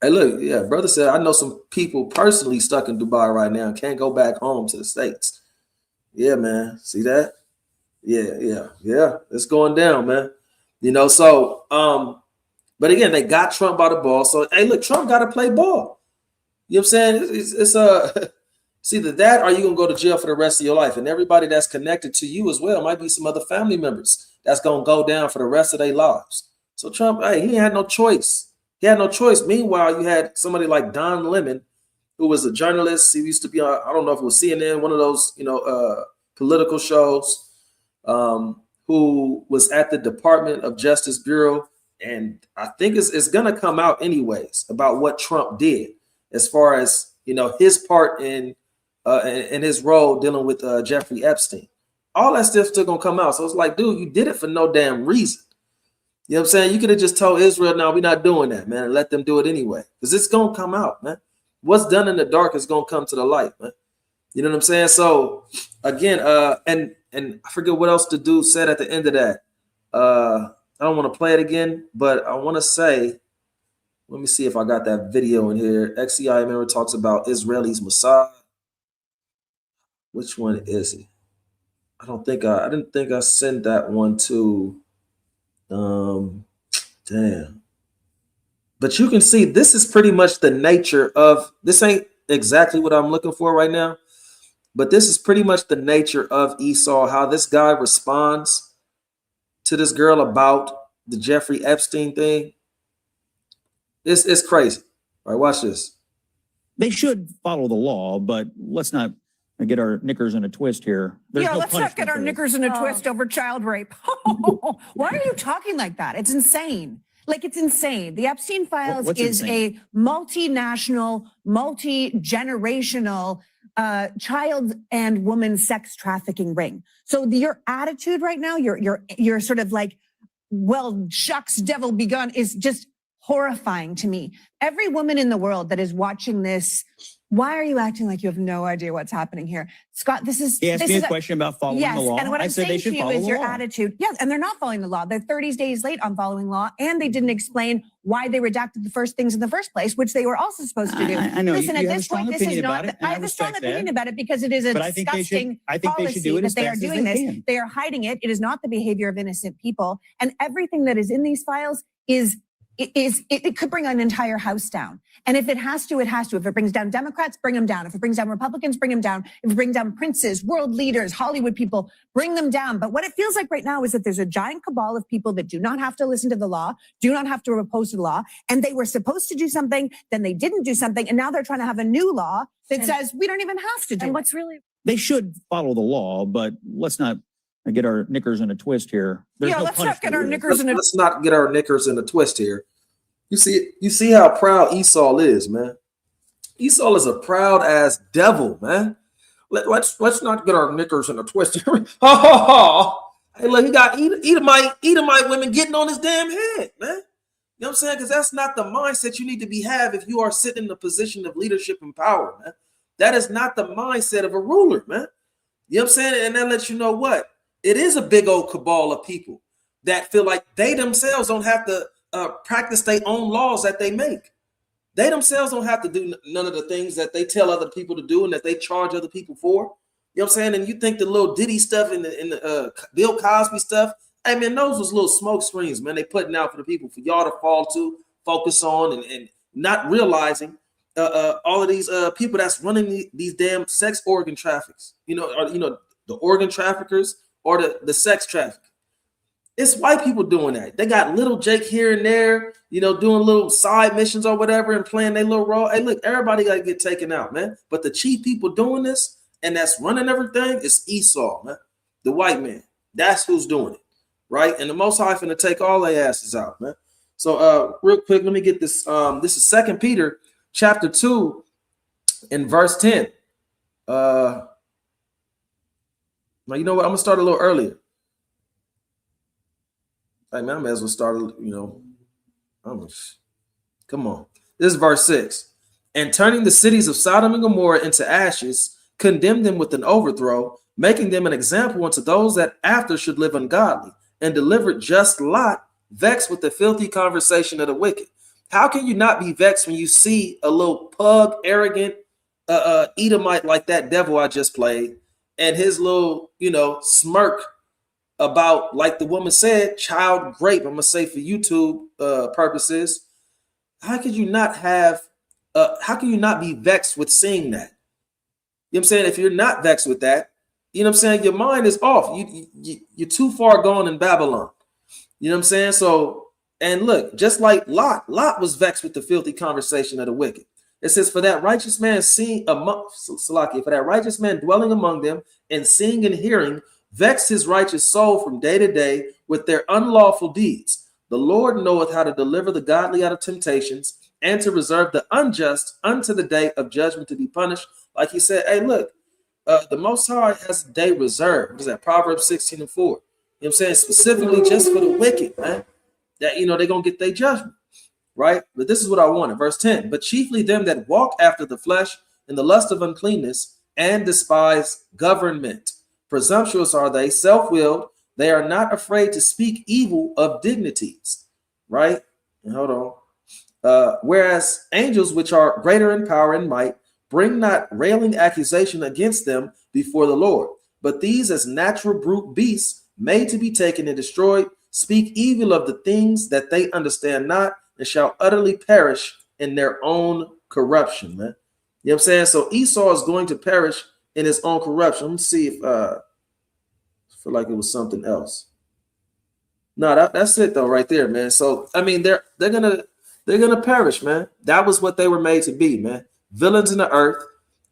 Hey, look, yeah, brother said, I know some people personally stuck in Dubai right now and can't go back home to the States. Yeah, man. See that? Yeah. It's going down, man. You know, so, but again, they got Trump by the ball. So, hey, look, Trump got to play ball. You know what I'm saying? It's either that or you're going to go to jail for the rest of your life. And everybody that's connected to you as well might be some other family members that's going to go down for the rest of their lives. So Trump, hey, he had no choice. He had no choice. Meanwhile, you had somebody like Don Lemon, who was a journalist. He used to be on, I don't know if it was CNN, one of those, political shows, who was at the Department of Justice Bureau. And I think it's going to come out anyways about what Trump did as far as, his part in his role dealing with Jeffrey Epstein. All that stuff's still going to come out. So it's like, dude, you did it for no damn reason. You know what I'm saying? You could have just told Israel, no, we're not doing that, man, and let them do it anyway. Because it's going to come out, man. What's done in the dark is going to come to the light, man. You know what I'm saying? So, again, and I forget what else the dude said at the end of that. I don't want to play it again, but I want to say, let me see if I got that video in here. XCI, remember, talks about Israelis Mossad. Which one is it? I didn't think I sent that one to damn. But you can see this is pretty much the nature of this. Ain't exactly what I'm looking for right now, but this is pretty much the nature of Esau, how this guy responds to this girl about the Jeffrey Epstein thing. It's crazy. All right, watch this. They should follow the law, but let's not get our knickers in a twist here. There's no let's not get our knickers in a twist over child rape. Why are you talking like that? It's insane. Like, it's insane. The Epstein Files is insane? A multinational, multi-generational child and woman sex trafficking ring. So your attitude right now, you're sort of like, well, shucks, devil begun, is just horrifying to me. Every woman in the world that is watching this, why are you acting like you have no idea what's happening here? Scott, this is... He asked me a question about following the law. And what I'm saying to you is your attitude. Yes, and they're not following the law. They're 30 days late on following law, and they didn't explain why they redacted the first things in the first place, which they were also supposed to do. I know. Listen, at this point, this is not... I have a strong opinion about it because it is a disgusting policy that they are doing this. They are hiding it. It is not the behavior of innocent people. And everything that is in these files it could bring an entire house down. And if it has to, it has to. If it brings down Democrats, bring them down. If it brings down Republicans, bring them down. If it brings down princes, world leaders, Hollywood people, bring them down. But what it feels like right now is that there's a giant cabal of people that do not have to listen to the law, do not have to oppose the law. And they were supposed to do something, then they didn't do something. And now they're trying to have a new law that says we don't even have to do it. They should follow the law, but let's not get our knickers in a twist here. Let's not get our knickers in a... Let's not get our knickers in a twist here. You see how proud Esau is, man. Esau is a proud ass devil, man. Let's not get our knickers in a twist here. Ha ha ha. Hey, look, he got Edomite women getting on his damn head, man. You know what I'm saying? Because that's not the mindset you need to have if you are sitting in a position of leadership and power, man. That is not the mindset of a ruler, man. You know what I'm saying? And that lets you know what? It is a big old cabal of people that feel like they themselves don't have to practice their own laws that they make. They themselves don't have to do none of the things that they tell other people to do and that they charge other people for. You know what I'm saying? And you think the little Diddy stuff and the Bill Cosby stuff, hey man, those was little smoke screens, man. They putting out for the people, for y'all to fall to, focus on, and not realizing all of these people that's running these damn sex organ traffics, the organ traffickers or the sex traffic. It's white people doing that. They got little Jake here and there, doing little side missions or whatever and playing their little role. Hey, look, everybody got to get taken out, man. But the chief people doing this and that's running everything is Esau, man. The white man. That's who's doing it, right? And the Most High finna take all their asses out, man. So real quick, let me get this. This is 2 Peter chapter 2 and verse 10. Now, you know what? I'm going to start a little earlier. Hey, man, I may as well start, come on. This is verse 6. And turning the cities of Sodom and Gomorrah into ashes, condemned them with an overthrow, making them an example unto those that after should live ungodly, and delivered just Lot, vexed with the filthy conversation of the wicked. How can you not be vexed when you see a little pug, arrogant Edomite like that devil I just played, and his little, smirk about, like the woman said, child rape, I'm gonna say for YouTube purposes. How can you not be vexed with seeing that? You know what I'm saying? If you're not vexed with that, you know what I'm saying, your mind is off. You're too far gone in Babylon. You know what I'm saying? So, and look, just like Lot was vexed with the filthy conversation of the wicked. It says, for that righteous man dwelling among them and seeing and hearing, vexed his righteous soul from day to day with their unlawful deeds. The Lord knoweth how to deliver the godly out of temptations and to reserve the unjust unto the day of judgment to be punished. Like he said, hey, look, the Most High has a day reserved. What is that? Proverbs 16 and 4. You know what I'm saying? Specifically just for the wicked, man. That, they're going to get their judgment, right? But this is what I wanted. Verse 10. But chiefly them that walk after the flesh in the lust of uncleanness and despise government. Presumptuous are they, self-willed. They are not afraid to speak evil of dignities, right? And hold on. Whereas angels, which are greater in power and might, bring not railing accusation against them before the Lord. But these, as natural brute beasts, made to be taken and destroyed, speak evil of the things that they understand not, and shall utterly perish in their own corruption, man. You know what I'm saying? So Esau is going to perish in his own corruption. Let me see if I feel like it was something else. No, that's it though, right there, man. So I mean, they're gonna perish, man. That was what they were made to be, man. Villains in the earth,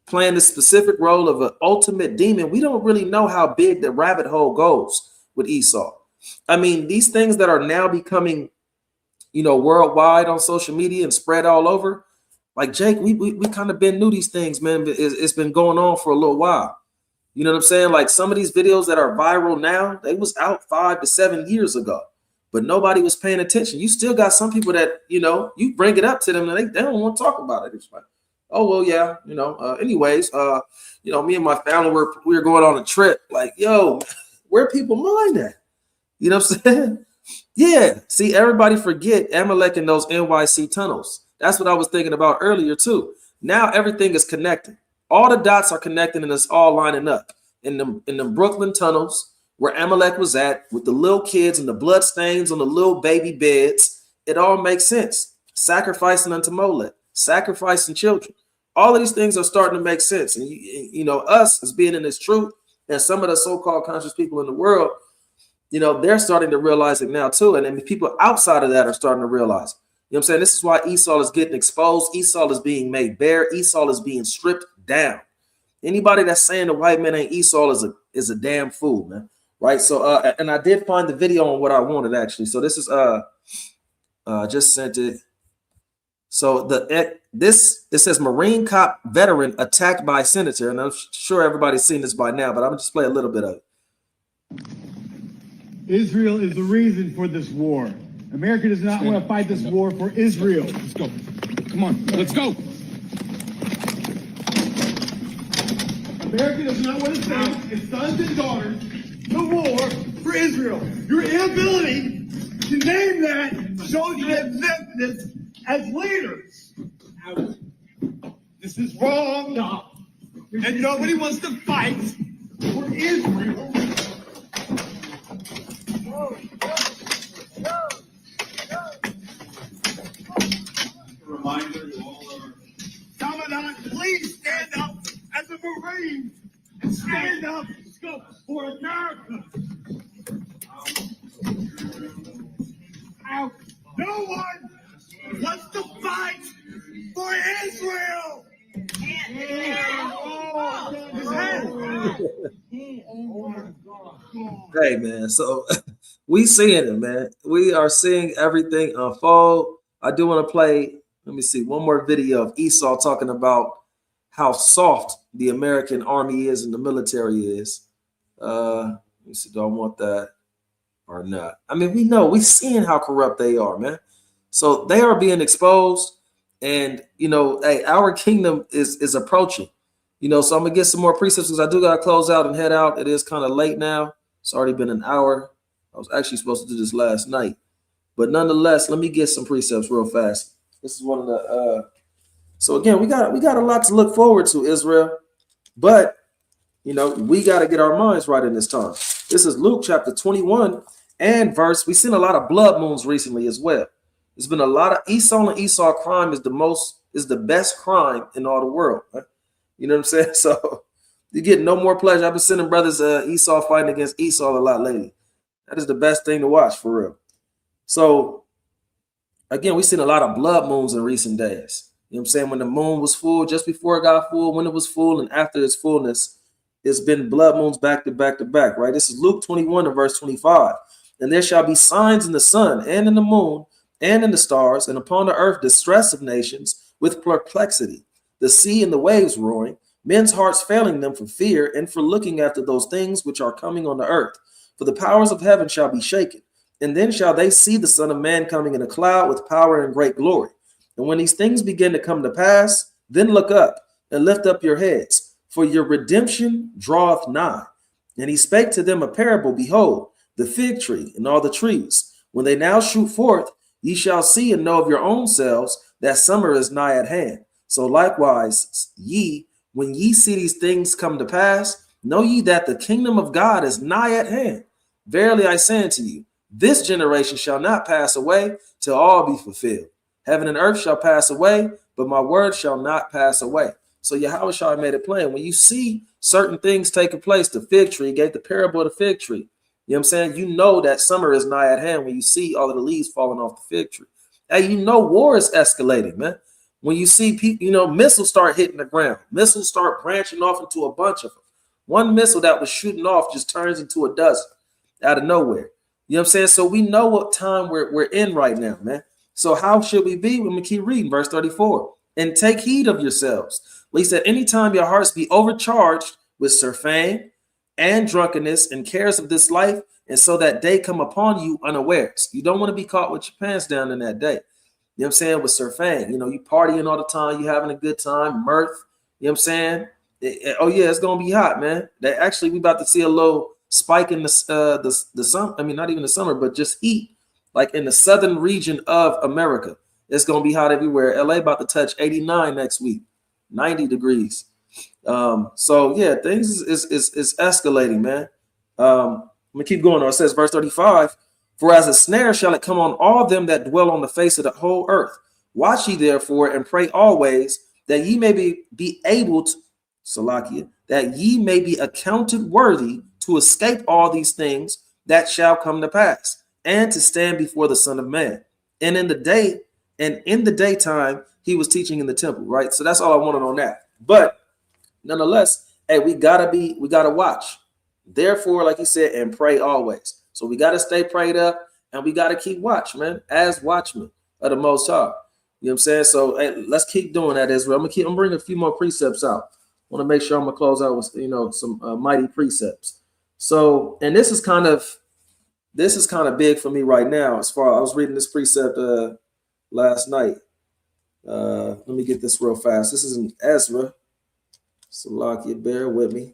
playing the specific role of an ultimate demon. We don't really know how big the rabbit hole goes with Esau. I mean, these things that are now becoming, worldwide on social media and spread all over. Like Jake, we kind of been knew these things, man. But it's been going on for a little while. You know what I'm saying? Like some of these videos that are viral now, they was out 5 to 7 years ago, but nobody was paying attention. You still got some people that, you bring it up to them and they don't want to talk about it. It's like, oh, well, yeah, anyways, me and my family, we were going on a trip. Like, yo, where people mind at? You know what I'm saying? Yeah. See, everybody forget Amalek in those NYC tunnels. That's what I was thinking about earlier, too. Now everything is connected. All the dots are connected and it's all lining up. In the Brooklyn tunnels where Amalek was at with the little kids and the blood stains on the little baby beds, it all makes sense. Sacrificing unto Molech, sacrificing children. All of these things are starting to make sense. And, us as being in this truth and some of the so-called conscious people in the world, they're starting to realize it now, too. And then people outside of that are starting to realize it. You know what I'm saying? This is why Esau is getting exposed. Esau is being made bare. Esau is being stripped down. Anybody that's saying the white man ain't Esau is a damn fool, man. Right? So and I did find the video on what I wanted, actually. So this is just sent it. So it says Marine cop veteran attacked by senator, and I'm sure everybody's seen this by now, but I'm gonna just play a little bit of it. Israel is the reason for this war. America does not want to fight this war for Israel. Let's go. Come on, let's go. America does not want to send its sons and daughters to war for Israel. Your inability to name that shows your exemptness as leaders. This is wrong. No. And nobody wants to fight for Israel. Reminder to all our Commandant, please stand up as a Marine and stand up for America. No one wants to fight for Israel. Hey, man. So we seeing it, man. We are seeing everything unfold. I do want to play, let me see, one more video of Esau talking about how soft the American army is and the military is. Let me see, do I want that or not? I mean, we seeing how corrupt they are, man. So they are being exposed, and hey, our kingdom is approaching. So I'm gonna get some more precepts because I do gotta close out and head out. It is kind of late now. It's already been an hour. I was actually supposed to do this last night, but nonetheless, let me get some precepts real fast. This is one of the. So again, we got a lot to look forward to, Israel, but we got to get our minds right in this time. This is Luke chapter 21 and verse. We've seen a lot of blood moons recently as well. There's been a lot of Esau and Esau crime is the best crime in all the world. Right? You know what I'm saying? So you get no more pleasure. I've been sending brothers Esau fighting against Esau a lot lately. That is the best thing to watch for real. So again, we've seen a lot of blood moons in recent days. You know what I'm saying? When the moon was full, just before it got full, when it was full, and after its fullness, it's been blood moons back to back to back, right? This is Luke 21 and verse 25. And there shall be signs in the sun and in the moon and in the stars, and upon the earth distress of nations with perplexity, the sea and the waves roaring, men's hearts failing them for fear and for looking after those things which are coming on the earth. For the powers of heaven shall be shaken. And then shall they see the Son of Man coming in a cloud with power and great glory. And when these things begin to come to pass, then look up and lift up your heads, for your redemption draweth nigh. And he spake to them a parable, behold, the fig tree and all the trees. When they now shoot forth, ye shall see and know of your own selves that summer is nigh at hand. So likewise, ye, when ye see these things come to pass, Know ye that the kingdom of God is nigh at hand. Verily I say unto you, this generation shall not pass away till all be fulfilled. Heaven and earth shall pass away, but my word shall not pass away. So Yahweh made it plain. When you see certain things taking place, the fig tree, gave the parable of the fig tree. You know what I'm saying? You know that summer is nigh at hand when you see all of the leaves falling off the fig tree. Hey, you know war is escalating, man. When you see people, you know, missiles start hitting the ground. Missiles start branching off into a bunch of them. One missile that was shooting off just turns into a dozen out of nowhere. You know what I'm saying? So we know what time we're in right now, man. So how should we be? When we keep reading verse 34. And take heed of yourselves. He said, anytime your hearts be overcharged with surfeiting and drunkenness and cares of this life, and so that day come upon you unawares. You don't want to be caught with your pants down in that day. You know what I'm saying? With surfeiting, you know, you partying all the time, you having a good time, mirth. You know what I'm saying? Oh yeah, it's gonna be hot, man. That actually we about to see a little spike in the summer. I mean, not even the summer, but just heat, like in the southern region of America. It's gonna be hot everywhere. LA about to touch 89 next week, 90 degrees. So yeah, things is escalating, man. Let me keep going. It says, verse 35. For as a snare shall it come on all them that dwell on the face of the whole earth. Watch ye therefore and pray always that ye may be able to, Salakia, that ye may be accounted worthy to escape all these things that shall come to pass, and to stand before the Son of Man. And in the daytime he was teaching in the temple, right? So that's all I wanted on that. But nonetheless, hey, we gotta watch. Therefore, like he said, and pray always. So we gotta stay prayed up, and we gotta keep watch, man, as watchmen of the Most High. You know what I'm saying? So hey, let's keep doing that, Israel. I'm bringing a few more precepts out. I want to make sure I'm gonna close out with, you know, some mighty precepts. So, and this is kind of big for me right now. As far I was reading this precept last night. Let me get this real fast. This is in Ezra. Salakia, bear with me.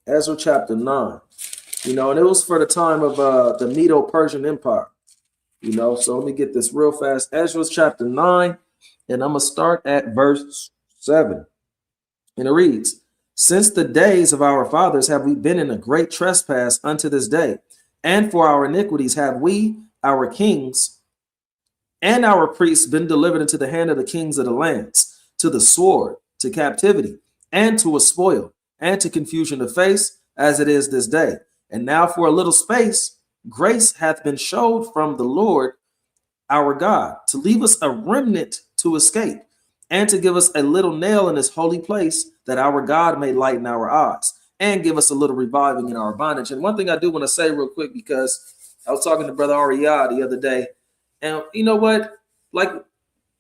Ezra chapter 9. You know, and it was for the time of the Medo-Persian Empire. You know, so let me get this real fast. Ezra chapter 9, and I'm gonna start at verse 7. And it reads, since the days of our fathers have we been in a great trespass unto this day, and for our iniquities have we, our kings, and our priests been delivered into the hand of the kings of the lands, to the sword, to captivity, and to a spoil, and to confusion of face, as it is this day. And now for a little space, grace hath been showed from the Lord our God, to leave us a remnant to escape, and to give us a little nail in his holy place, that our God may lighten our eyes, and give us a little reviving in our bondage. And one thing I do want to say real quick, because I was talking to Brother Ariyah the other day, and you know what, like,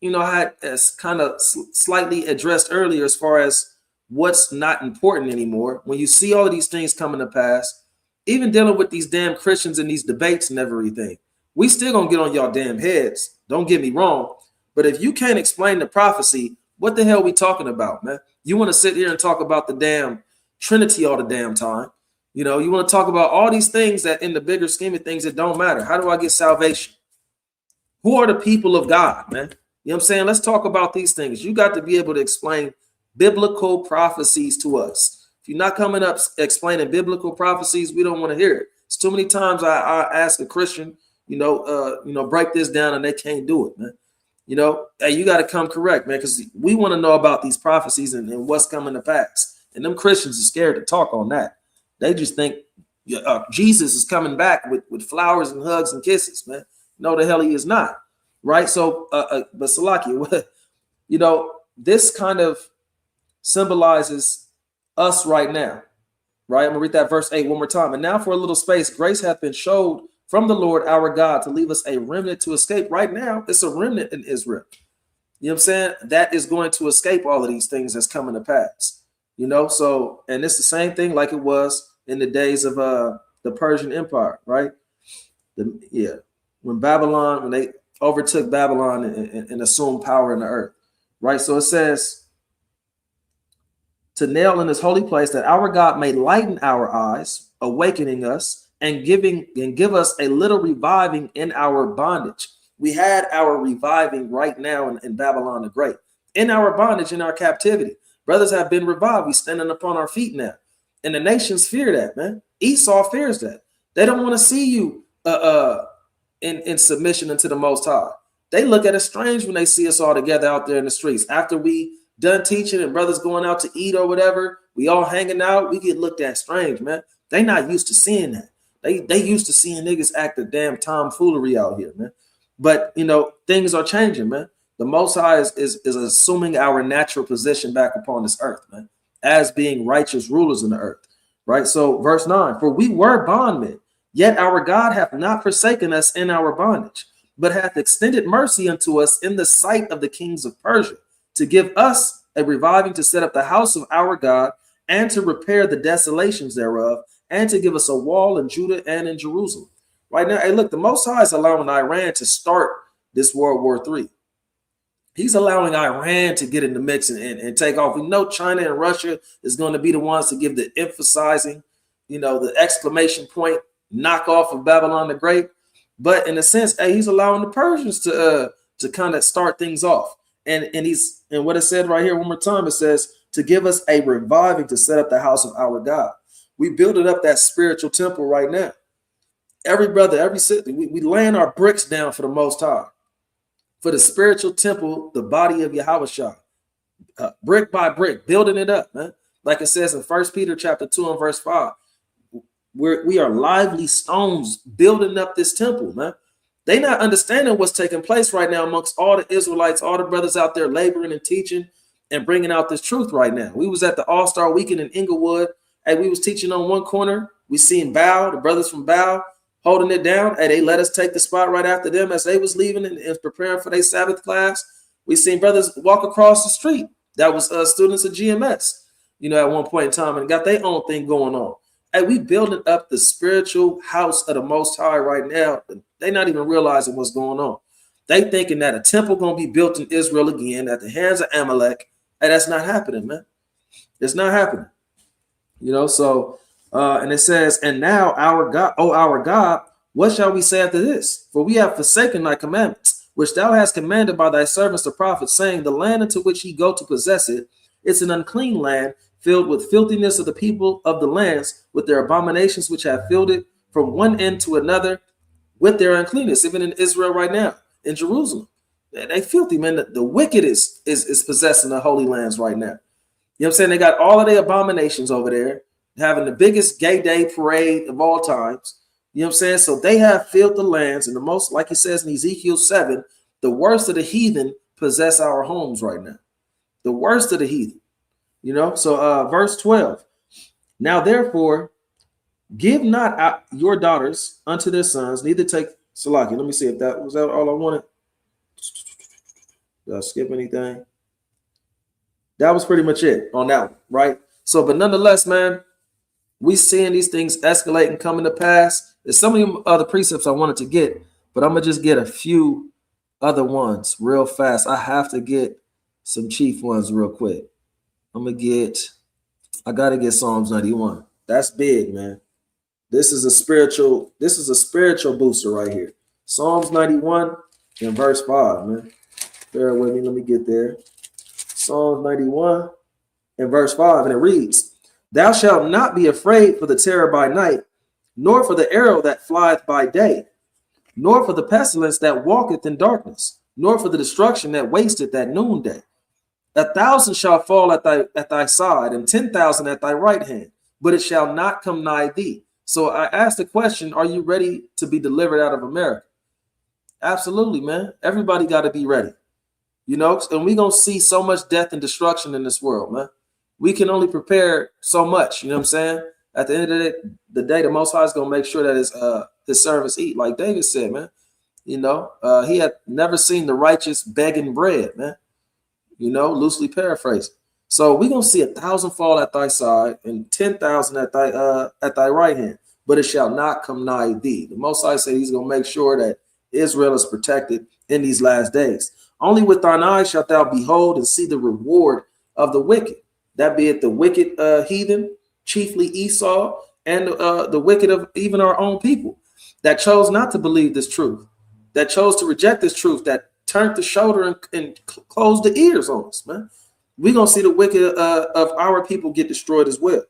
you know, I had kind of slightly addressed earlier as far as what's not important anymore. When you see all of these things coming to pass, even dealing with these damn Christians and these debates and everything, we still gonna get on y'all damn heads. Don't get me wrong. But if you can't explain the prophecy, what the hell are we talking about, man? You want to sit here and talk about the damn Trinity all the damn time. You know, you want to talk about all these things that in the bigger scheme of things, that don't matter. How do I get salvation? Who are the people of God, man? You know what I'm saying? Let's talk about these things. You got to be able to explain biblical prophecies to us. If you're not coming up explaining biblical prophecies, we don't want to hear it. It's too many times I ask a Christian, break this down, and they can't do it, man. You know, hey, you got to come correct, man, because we want to know about these prophecies and what's coming to pass. And them Christians are scared to talk on that. They just think Jesus is coming back with flowers and hugs and kisses, man. No, the hell he is not. Right. So, but Salaki, you know, this kind of symbolizes us right now. Right. I'm gonna read that verse 8 one more time. And now for a little space, grace hath been showed from the Lord our God to leave us a remnant to escape. Right now, it's a remnant in Israel. You know what I'm saying? That is going to escape all of these things that's coming to pass. You know, so, and it's the same thing like it was in the days of the Persian Empire, right? When they overtook Babylon and assumed power in the earth, right? So it says, to nail in his holy place, that our God may lighten our eyes, awakening us, and give us a little reviving in our bondage. We had our reviving right now in Babylon the Great, in our bondage, in our captivity. Brothers have been revived. We standing upon our feet now. And the nations fear that, man. Esau fears that. They don't want to see you in submission unto the Most High. They look at us strange when they see us all together out there in the streets. After we done teaching and brothers going out to eat or whatever, we all hanging out, we get looked at strange, man. They not used to seeing that. They used to seeing niggas act a damn tomfoolery out here, man. But, you know, things are changing, man. The Most High is assuming our natural position back upon this earth, man, as being righteous rulers in the earth, right? So verse 9, for we were bondmen, yet our God hath not forsaken us in our bondage, but hath extended mercy unto us in the sight of the kings of Persia, to give us a reviving to set up the house of our God, and to repair the desolations thereof, and to give us a wall in Judah and in Jerusalem. Right now, hey, look, the Most High is allowing Iran to start this World War III. He's allowing Iran to get in the mix and take off. We know China and Russia is going to be the ones to give the emphasizing, you know, the exclamation point knockoff of Babylon the Great. But in a sense, hey, he's allowing the Persians to kind of start things off. And what it said right here one more time, it says to give us a reviving to set up the house of our God. We building up that spiritual temple right now. Every brother, every city, we laying our bricks down for the Most High, for the spiritual temple, the body of Yahushua, brick by brick, building it up, man. Like it says in 1 Peter chapter 2 and verse 5, we are lively stones building up this temple, man. They not understanding what's taking place right now amongst all the Israelites, all the brothers out there laboring and teaching and bringing out this truth right now. We was at the All-Star Weekend in Inglewood, and we was teaching on one corner. We seen Bow, the brothers from Bow, holding it down, and they let us take the spot right after them as they was leaving and preparing for their Sabbath class. We seen brothers walk across the street. That was students of GMS, you know, at one point in time, and got their own thing going on. Hey, we building up the spiritual house of the Most High right now. They not even realizing what's going on. They thinking that a temple gonna be built in Israel again at the hands of Amalek. Hey, that's not happening, man. It's not happening. You know, so and it says, and now our God, oh our God, what shall we say after this? For we have forsaken thy commandments, which thou hast commanded by thy servants the prophets, saying, the land into which ye go to possess it, it's an unclean land, filled with filthiness of the people of the lands, with their abominations which have filled it from one end to another, with their uncleanness. Even in Israel right now, in Jerusalem, they filthy, man. The wicked is possessing the holy lands right now. You know what I'm saying? They got all of their abominations over there, having the biggest gay day parade of all times. You know what I'm saying? So they have filled the lands, and the most, like he says in Ezekiel 7, the worst of the heathen possess our homes right now. The worst of the heathen. You know, so verse 12. Now therefore, give not out your daughters unto their sons, neither take Salaki. Let me see if that was that all I wanted. Did I skip anything? That was pretty much it on that one, right? So, but nonetheless, man, we seeing these things escalating, coming to pass. There's so many other precepts I wanted to get, but I'm gonna just get a few other ones real fast. I have to get some chief ones real quick. I gotta get Psalms 91. That's big, man. This is a spiritual booster right here. Psalms 91 and verse 5, man. Bear with me, let me get there. Psalms 91 and verse 5, and it reads, thou shalt not be afraid for the terror by night, nor for the arrow that flieth by day, nor for the pestilence that walketh in darkness, nor for the destruction that wasteth at noonday. 1,000 shall fall at thy side, and 10,000 at thy right hand, but it shall not come nigh thee. So I asked the question, are you ready to be delivered out of America? Absolutely, man. Everybody got to be ready. You know, and we're going to see so much death and destruction in this world, man. We can only prepare so much, you know what I'm saying? At the end of the day, the Most High is going to make sure that his servants eat. Like David said, man, you know, he had never seen the righteous begging bread, man. You know, loosely paraphrasing. So we're gonna see 1,000 fall at thy side and 10,000 at thy right hand, but it shall not come nigh thee. The Most High said he's gonna make sure that Israel is protected in these last days. Only with thine eyes shalt thou behold and see the reward of the wicked. That be it the wicked heathen, chiefly Esau, and the wicked of even our own people that chose not to believe this truth, that chose to reject this truth, that turned the shoulder and closed the ears on us, man. we're going to see the wicked of our people get destroyed as well.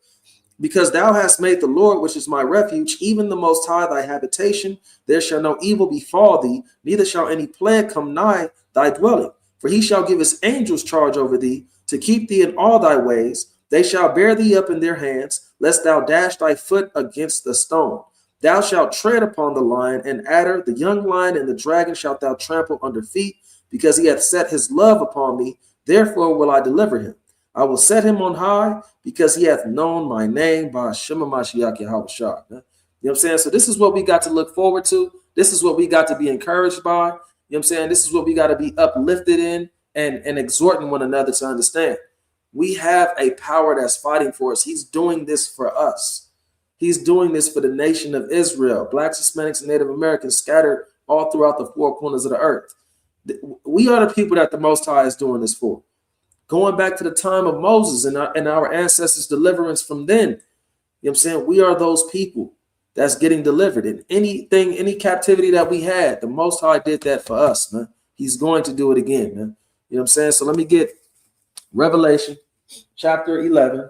Because thou hast made the Lord, which is my refuge, even the Most High, thy habitation. There shall no evil befall thee, neither shall any plague come nigh thy dwelling. For he shall give his angels charge over thee, to keep thee in all thy ways. They shall bear thee up in their hands, lest thou dash thy foot against the stone. Thou shalt tread upon the lion and adder, the young lion and the dragon shalt thou trample under feet, because he hath set his love upon me. Therefore will I deliver him. I will set him on high, because he hath known my name. By Shema Mashiach Yahweh Shah. You know what I'm saying? So this is what we got to look forward to. This is what we got to be encouraged by. You know what I'm saying? This is what we got to be uplifted in and exhorting one another to understand. We have a power that's fighting for us. He's doing this for us. He's doing this for the nation of Israel, blacks, Hispanics, and Native Americans scattered all throughout the four corners of the earth. We are the people that the Most High is doing this for. Going back to the time of Moses and our ancestors' deliverance from then, you know what I'm saying? We are those people that's getting delivered. In anything, any captivity that we had, the Most High did that for us, man. He's going to do it again, man. You know what I'm saying? So let me get Revelation chapter 11.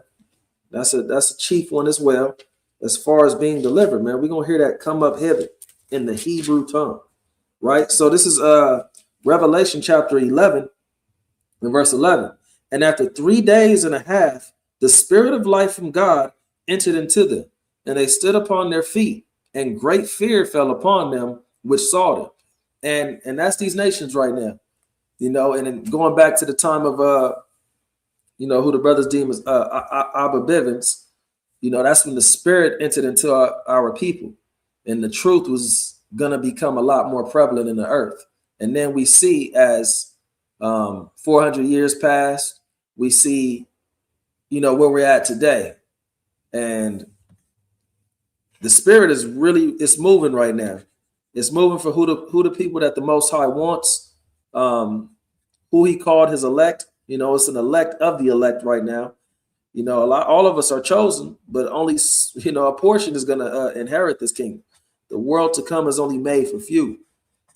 That's a chief one as well, as far as being delivered, man. We're going to hear that come up hither in the Hebrew tongue, right? So this is Revelation chapter 11 and verse 11. And after 3 days and a half, the spirit of life from God entered into them, and they stood upon their feet, and great fear fell upon them which saw them. And that's these nations right now, you know. And then going back to the time of you know, who the brothers deem as Abba Bivens, you know, that's when the spirit entered into our people, and the truth was gonna become a lot more prevalent in the earth. And then we see as 400 years past, we see, you know, where we're at today, and the spirit is really, it's moving right now. It's moving for who the people that the Most High wants, who he called his elect. You know, it's an elect of the elect right now. You know, all of us are chosen, but only, you know, a portion is going to inherit this kingdom. The world to come is only made for few.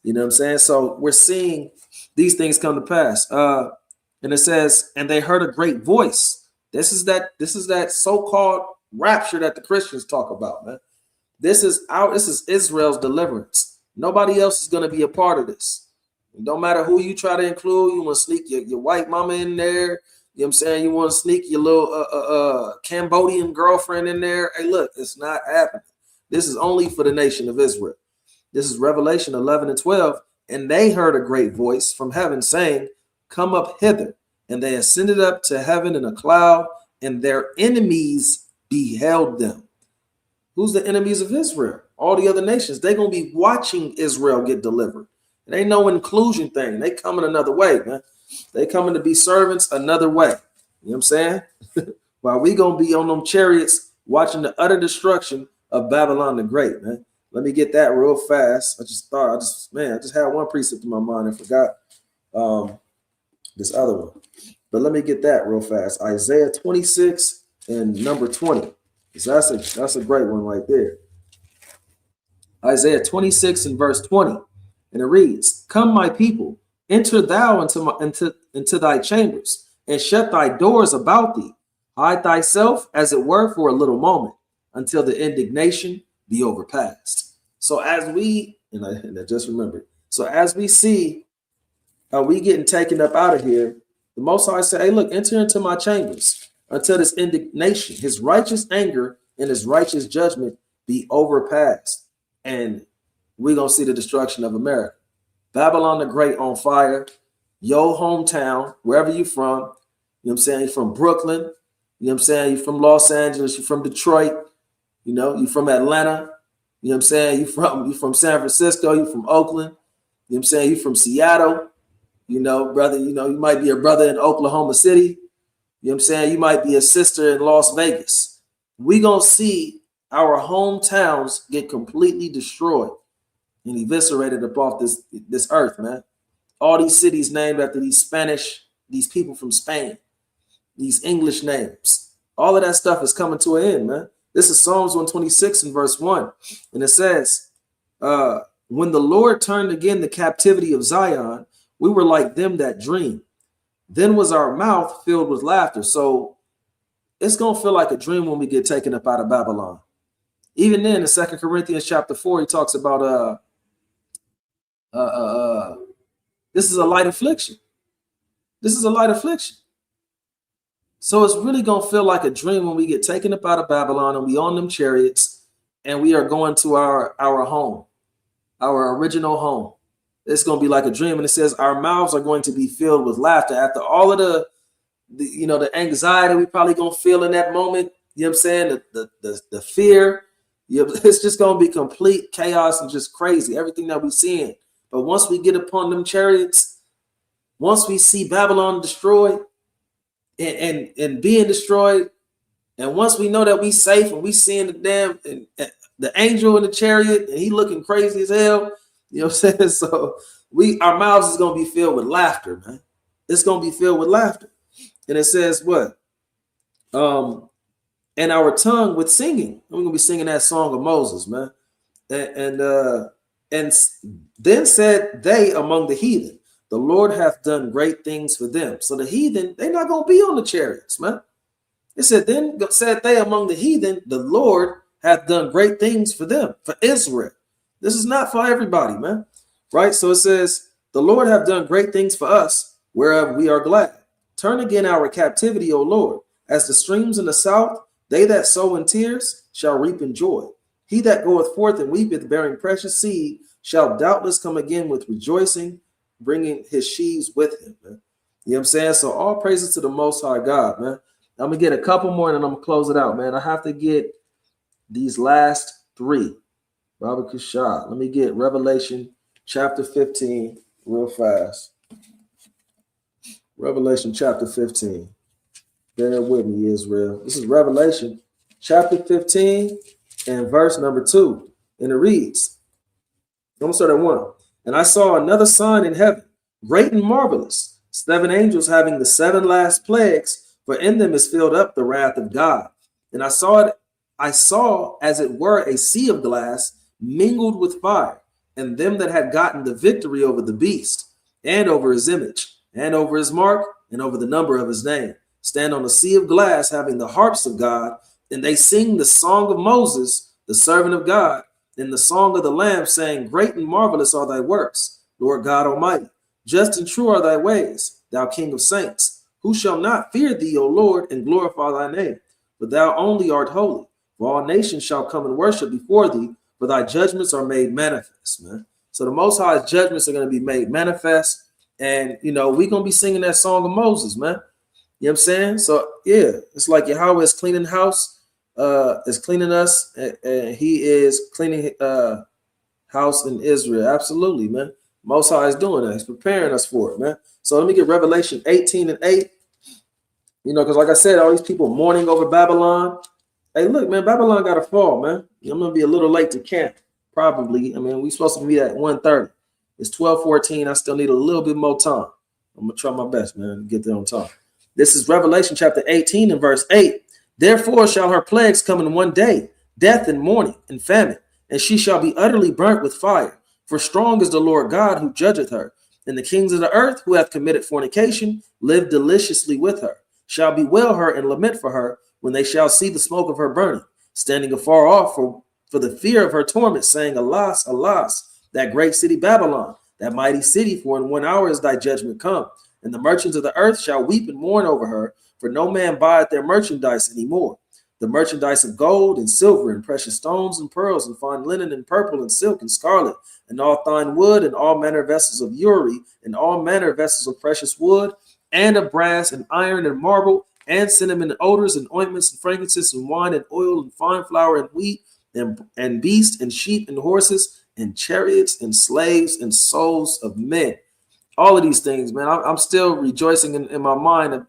You know what I'm saying? So we're seeing these things come to pass. And it says, and they heard a great voice. This is that so-called rapture that the Christians talk about, man. This is Israel's deliverance. Nobody else is going to be a part of this. It don't matter who you try to include. You want to sneak your white mama in there. You know what I'm saying? You want to sneak your little Cambodian girlfriend in there. Hey, look, it's not happening. This is only for the nation of Israel. This is Revelation 11 and 12. And they heard a great voice from heaven saying, come up hither. And they ascended up to heaven in a cloud, and their enemies beheld them. Who's the enemies of Israel? All the other nations. They're going to be watching Israel get delivered. It ain't no inclusion thing. They coming another way, man. They coming to be servants another way. You know what I'm saying? While we going to be on them chariots watching the utter destruction of Babylon the Great, man. Let me get that real fast. I just had one precept in my mind and forgot this other one. But let me get that real fast. Isaiah 26 and number 20. That's a great one right there. Isaiah 26 and verse 20. And it reads, come, my people, enter thou into thy chambers, and shut thy doors about thee. Hide thyself, as it were, for a little moment, until the indignation be overpassed. So as we, and I just remembered, so as we see we getting taken up out of here, the Most High said, hey, look, enter into my chambers until this indignation, his righteous anger and his righteous judgment be overpassed. And we're going to see the destruction of America. Babylon the Great on fire. Your hometown, wherever you're from, you know what I'm saying? You're from Brooklyn. You know what I'm saying? You're from Los Angeles. You're from Detroit. You know, you're from Atlanta. You know what I'm saying? You're from San Francisco. You're from Oakland. You know what I'm saying? You're from Seattle. You know, brother, you know, you might be a brother in Oklahoma City. You know what I'm saying? You might be a sister in Las Vegas. We're going to see our hometowns get completely destroyed and eviscerated above this earth, man. All these cities named after these people from Spain, these English names. All of that stuff is coming to an end, man. This is Psalms 126 and verse 1. And it says, when the Lord turned again the captivity of Zion, we were like them that dream. Then was our mouth filled with laughter. So it's going to feel like a dream when we get taken up out of Babylon. Even then, in 2 Corinthians chapter 4, he talks about this is a light affliction. This is a light affliction. So it's really going to feel like a dream when we get taken up out of Babylon and we on them chariots and we are going to our home, our original home. It's going to be like a dream. And it says our mouths are going to be filled with laughter after all of the anxiety we probably going to feel in that moment. You know what I'm saying? The fear. It's just going to be complete chaos and just crazy, everything that we're seeing. But once we get upon them chariots, once we see Babylon destroyed and being destroyed, and once we know that we safe and we seeing the angel in the chariot and he looking crazy as hell, you know what I'm saying? So our mouths is going to be filled with laughter, man. It's going to be filled with laughter. And it says what? And our tongue with singing. We're going to be singing that song of Moses, man. And then said they among the heathen, the Lord hath done great things for them. So the heathen, they're not going to be on the chariots, man. It said, then said they among the heathen, the Lord hath done great things for them, for Israel. This is not for everybody, man. Right? So it says, the Lord hath done great things for us, whereof we are glad. Turn again our captivity, O Lord, as the streams in the south. They that sow in tears shall reap in joy. He that goeth forth and weepeth, bearing precious seed, shall doubtless come again with rejoicing, bringing his sheaves with him, man. You know what I'm saying? So all praises to the Most High God, man. I'm going to get a couple more and then I'm going to close it out, man. I have to get these last three. Robert Kushad. Let me get Revelation chapter 15 real fast. Revelation chapter 15. Bear with me, Israel. This is Revelation chapter 15 and verse number 2. And it reads, I'm going to start at 1. And I saw another sign in heaven, great and marvelous, 7 angels having the 7 last plagues, for in them is filled up the wrath of God. And I saw as it were a sea of glass mingled with fire, and them that had gotten the victory over the beast, and over his image, and over his mark, and over the number of his name, stand on a sea of glass, having the harps of God, and they sing the song of Moses, the servant of God, and the song of the Lamb, saying, great and marvelous are thy works, Lord God Almighty. Just and true are thy ways, thou King of saints. Who shall not fear thee, O Lord, and glorify thy name? But thou only art holy. For all nations shall come and worship before thee, for thy judgments are made manifest, man. So the Most High's judgments are going to be made manifest. And, we're going to be singing that song of Moses, man. You know what I'm saying? So, yeah, it's like Yahweh is cleaning house, is cleaning us, and he is cleaning house in Israel. Absolutely, man. Most High is doing that. He's preparing us for it, man. So let me get Revelation 18 and 8. Because like I said, all these people mourning over Babylon. Hey, look, man, Babylon got to fall, man. I'm going to be a little late to camp, probably. I mean, we're supposed to meet at 1:30. It's 12:14. I still need a little bit more time. I'm going to try my best, man, to get there on time. This is Revelation chapter 18 and verse 8. Therefore shall her plagues come in one day, death and mourning and famine, and she shall be utterly burnt with fire. For strong is the Lord God who judgeth her. And the kings of the earth who have committed fornication live deliciously with her, shall bewail her and lament for her when they shall see the smoke of her burning, standing afar off for the fear of her torment, saying, alas, alas, that great city Babylon, that mighty city, for in 1 hour is thy judgment come. And the merchants of the earth shall weep and mourn over her, for no man buyeth their merchandise any more. The merchandise of gold and silver and precious stones and pearls and fine linen and purple and silk and scarlet and all fine wood and all manner of vessels of uri and all manner of vessels of precious wood and of brass and iron and marble and cinnamon and odors and ointments and frankincense and wine and oil and fine flour and wheat and beasts and sheep and horses and chariots and slaves and souls of men. All of these things, man, I'm still rejoicing in my mind.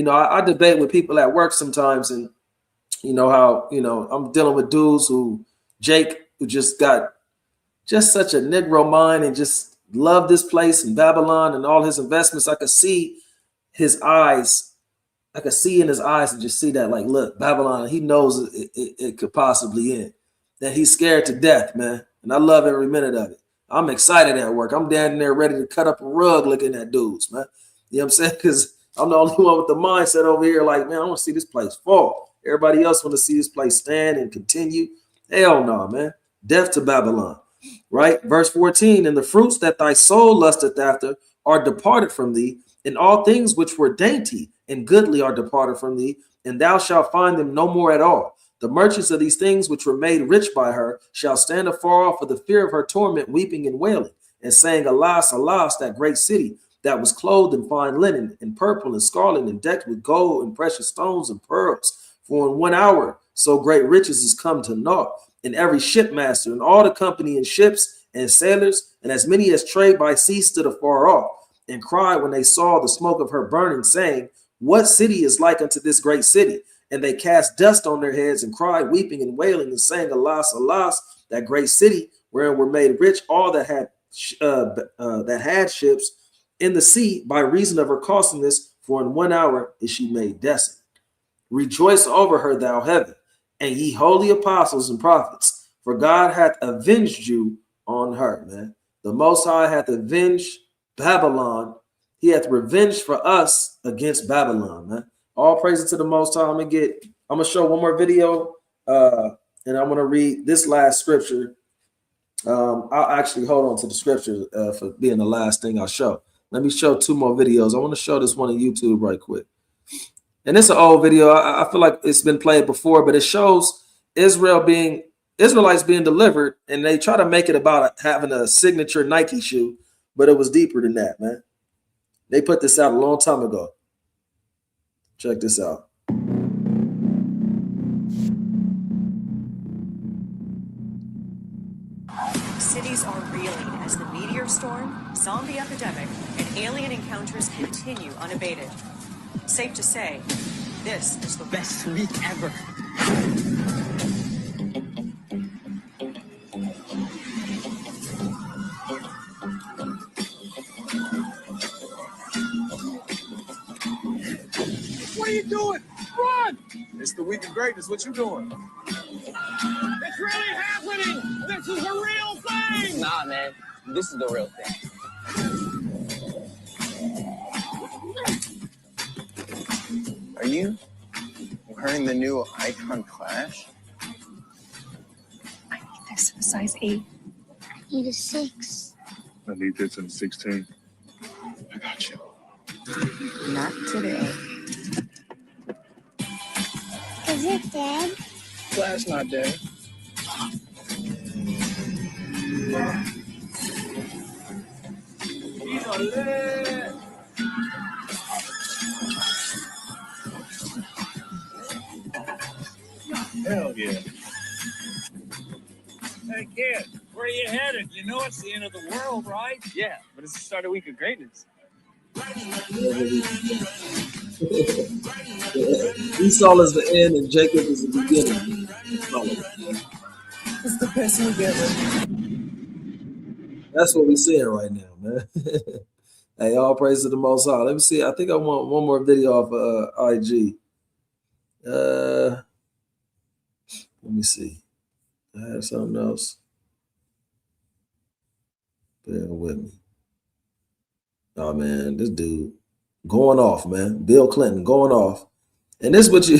I debate with people at work sometimes, and how I'm dealing with dudes who just got just such a Negro mind and just love this place in Babylon and all his investments. I could see his eyes. I could see in his eyes and just see that, like, look, Babylon, he knows it could possibly end. That he's scared to death, man. And I love every minute of it. I'm excited at work. I'm down there ready to cut up a rug looking at dudes, man. You know what I'm saying? Because I'm the only one with the mindset over here like, man, I want to see this place fall. Everybody else want to see this place stand and continue. Hell no, man. Death to Babylon, right? Verse 14, and the fruits that thy soul lusteth after are departed from thee, and all things which were dainty and goodly are departed from thee, and thou shalt find them no more at all. The merchants of these things which were made rich by her shall stand afar off for the fear of her torment, weeping and wailing, and saying, alas, alas, that great city that was clothed in fine linen and purple and scarlet and decked with gold and precious stones and pearls. For in 1 hour so great riches is come to naught, and every shipmaster and all the company in ships and sailors, and as many as trade by sea stood afar off, and cried when they saw the smoke of her burning, saying, what city is like unto this great city? And they cast dust on their heads and cried, weeping and wailing, and saying, alas, alas, that great city wherein were made rich all that had ships in the sea by reason of her costliness, for in 1 hour is she made desolate. Rejoice over her, thou heaven, and ye holy apostles and prophets, for God hath avenged you on her, man. The Most High hath avenged Babylon. He hath revenged for us against Babylon, man. All praises to the Most High. I'm gonna show one more video, and I'm gonna read this last scripture. I'll actually hold on to the scripture for being the last thing I'll show. Let me show 2 more videos. I want to show this one on YouTube right quick. And it's an old video. I feel like it's been played before, but it shows Israelites being delivered, and they try to make it about having a signature Nike shoe, but it was deeper than that, man. They put this out a long time ago. Check this out. Cities are reeling as the meteor storm, zombie epidemic, and alien encounters continue unabated. Safe to say, this is the best week ever. What are you doing? Run! It's the week of greatness. What you doing? It's really happening! This is a real thing! Nah, man. This is the real thing. Are you wearing the new Icon Clash? I need this in a size 8. I need a 6. I need this in 16. I got you. Not today. Is it dead? Clash not dead. Hell yeah. Hey, kid, where are you headed? You know it's the end of the world, right? Yeah, but it's the start of week of greatness. Esau is the end and Jacob is the beginning. It's the person we get with. That's what we're seeing right now, man. Hey, all praise to the Most High. Let me see. I think I want one more video off IG. Let me see. I have something else. Bear with me. Oh man, this dude going off, man. Bill Clinton going off. And this is what you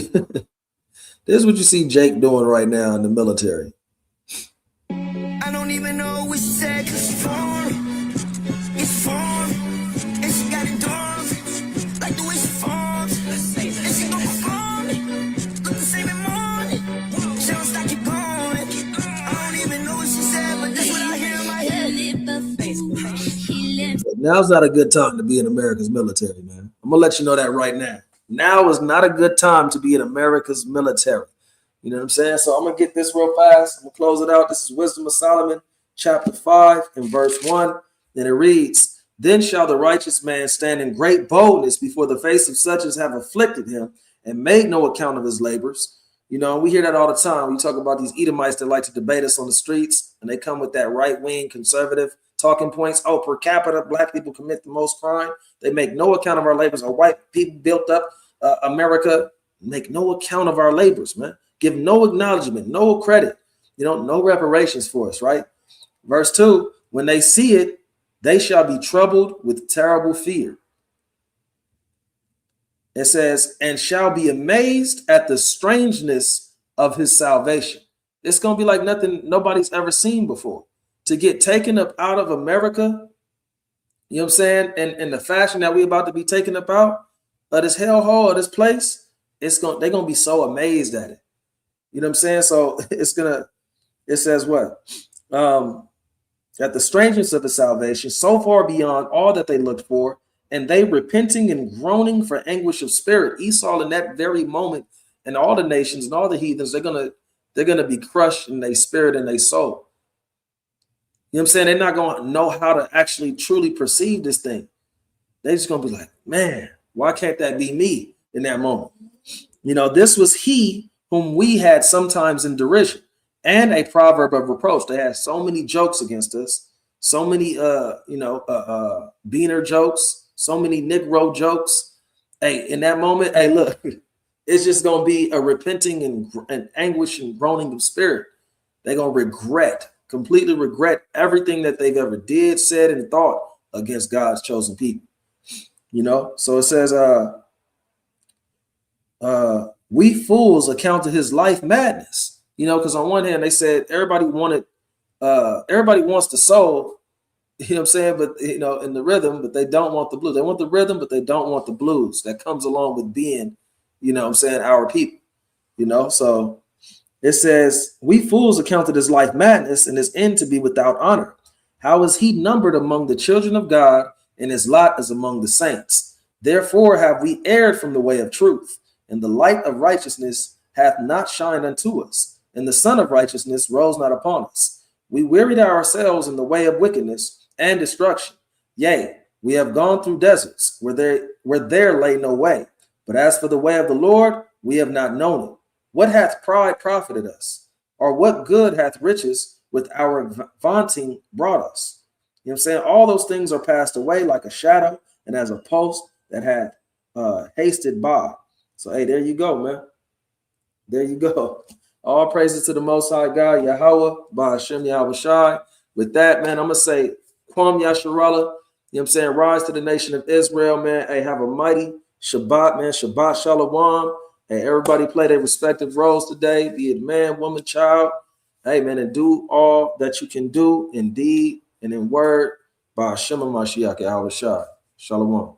this is what you see Jake doing right now in the military. I don't even know which sex is form. It's form. And she got it dorm. Like the way she forms. And she gon' perform it. Look the same in morning. She don't stop keep going. I don't even know what she said, but that's what I hear in my head. Now's not a good time to be in America's military, man. I'm gonna let you know that right now. Now is not a good time to be in America's military. You know what I'm saying? So I'm gonna get this real fast. I'm gonna close it out. This is Wisdom of Solomon, chapter 5 and verse 1. And it reads, then shall the righteous man stand in great boldness before the face of such as have afflicted him and made no account of his labors. You know, we hear that all the time. We talk about these Edomites that like to debate us on the streets, and they come with that right-wing conservative talking points. Oh, per capita, black people commit the most crime. They make no account of our labors. Or white people built up America, make no account of our labors, man. Give no acknowledgement, no credit, you know, no reparations for us, right? Verse 2, when they see it, they shall be troubled with terrible fear. It says, and shall be amazed at the strangeness of his salvation. It's going to be like nothing nobody's ever seen before. To get taken up out of America, you know what I'm saying? And in the fashion that we're about to be taken up out of this hellhole, of this place, they're going to be so amazed at it. You know what I'm saying? So it says what? At the strangeness of the salvation, so far beyond all that they looked for, and they repenting and groaning for anguish of spirit. Esau in that very moment, and all the nations and all the heathens, they're gonna be crushed in their spirit and their soul. You know what I'm saying? They're not gonna know how to actually truly perceive this thing. They're just gonna be like, man, why can't that be me in that moment? You know, this was he whom we had sometimes in derision, and a proverb of reproach. They had so many jokes against us, so many Beaner jokes, so many Negro jokes. Hey, in that moment, hey, look, it's just gonna be a repenting and anguish and groaning of spirit. They're gonna completely regret everything that they've ever did, said, and thought against God's chosen people. You know, so it says, we fools accounted his life madness. You know, because on one hand, they said everybody wants the soul, you know what I'm saying? But, you know, in the rhythm, but they don't want the blues. They want the rhythm, but they don't want the blues that comes along with being, you know what I'm saying, our people, you know? So it says, we fools accounted his life madness and his end to be without honor. How is he numbered among the children of God, and his lot is among the saints? Therefore have we erred from the way of truth, and the light of righteousness hath not shined unto us, and the sun of righteousness rose not upon us. We wearied ourselves in the way of wickedness and destruction. Yea, we have gone through deserts where there lay no way. But as for the way of the Lord, we have not known it. What hath pride profited us? Or what good hath riches with our vaunting brought us? You know what I'm saying? All those things are passed away like a shadow and as a post that had hasted by. So, hey, there you go, man. There you go. All praises to the Most High God, Yahweh, Ba'ashem Yahweh Shai. With that, man, I'm going to say, Kwam Yasharallah, you know what I'm saying? Rise to the nation of Israel, man. Hey, have a mighty Shabbat, man. Shabbat Shalom. Hey, everybody play their respective roles today, be it man, woman, child. Hey, man, and do all that you can do in deed and in word. Ba'ashem Mashiach Yahweh Shai. Shalom.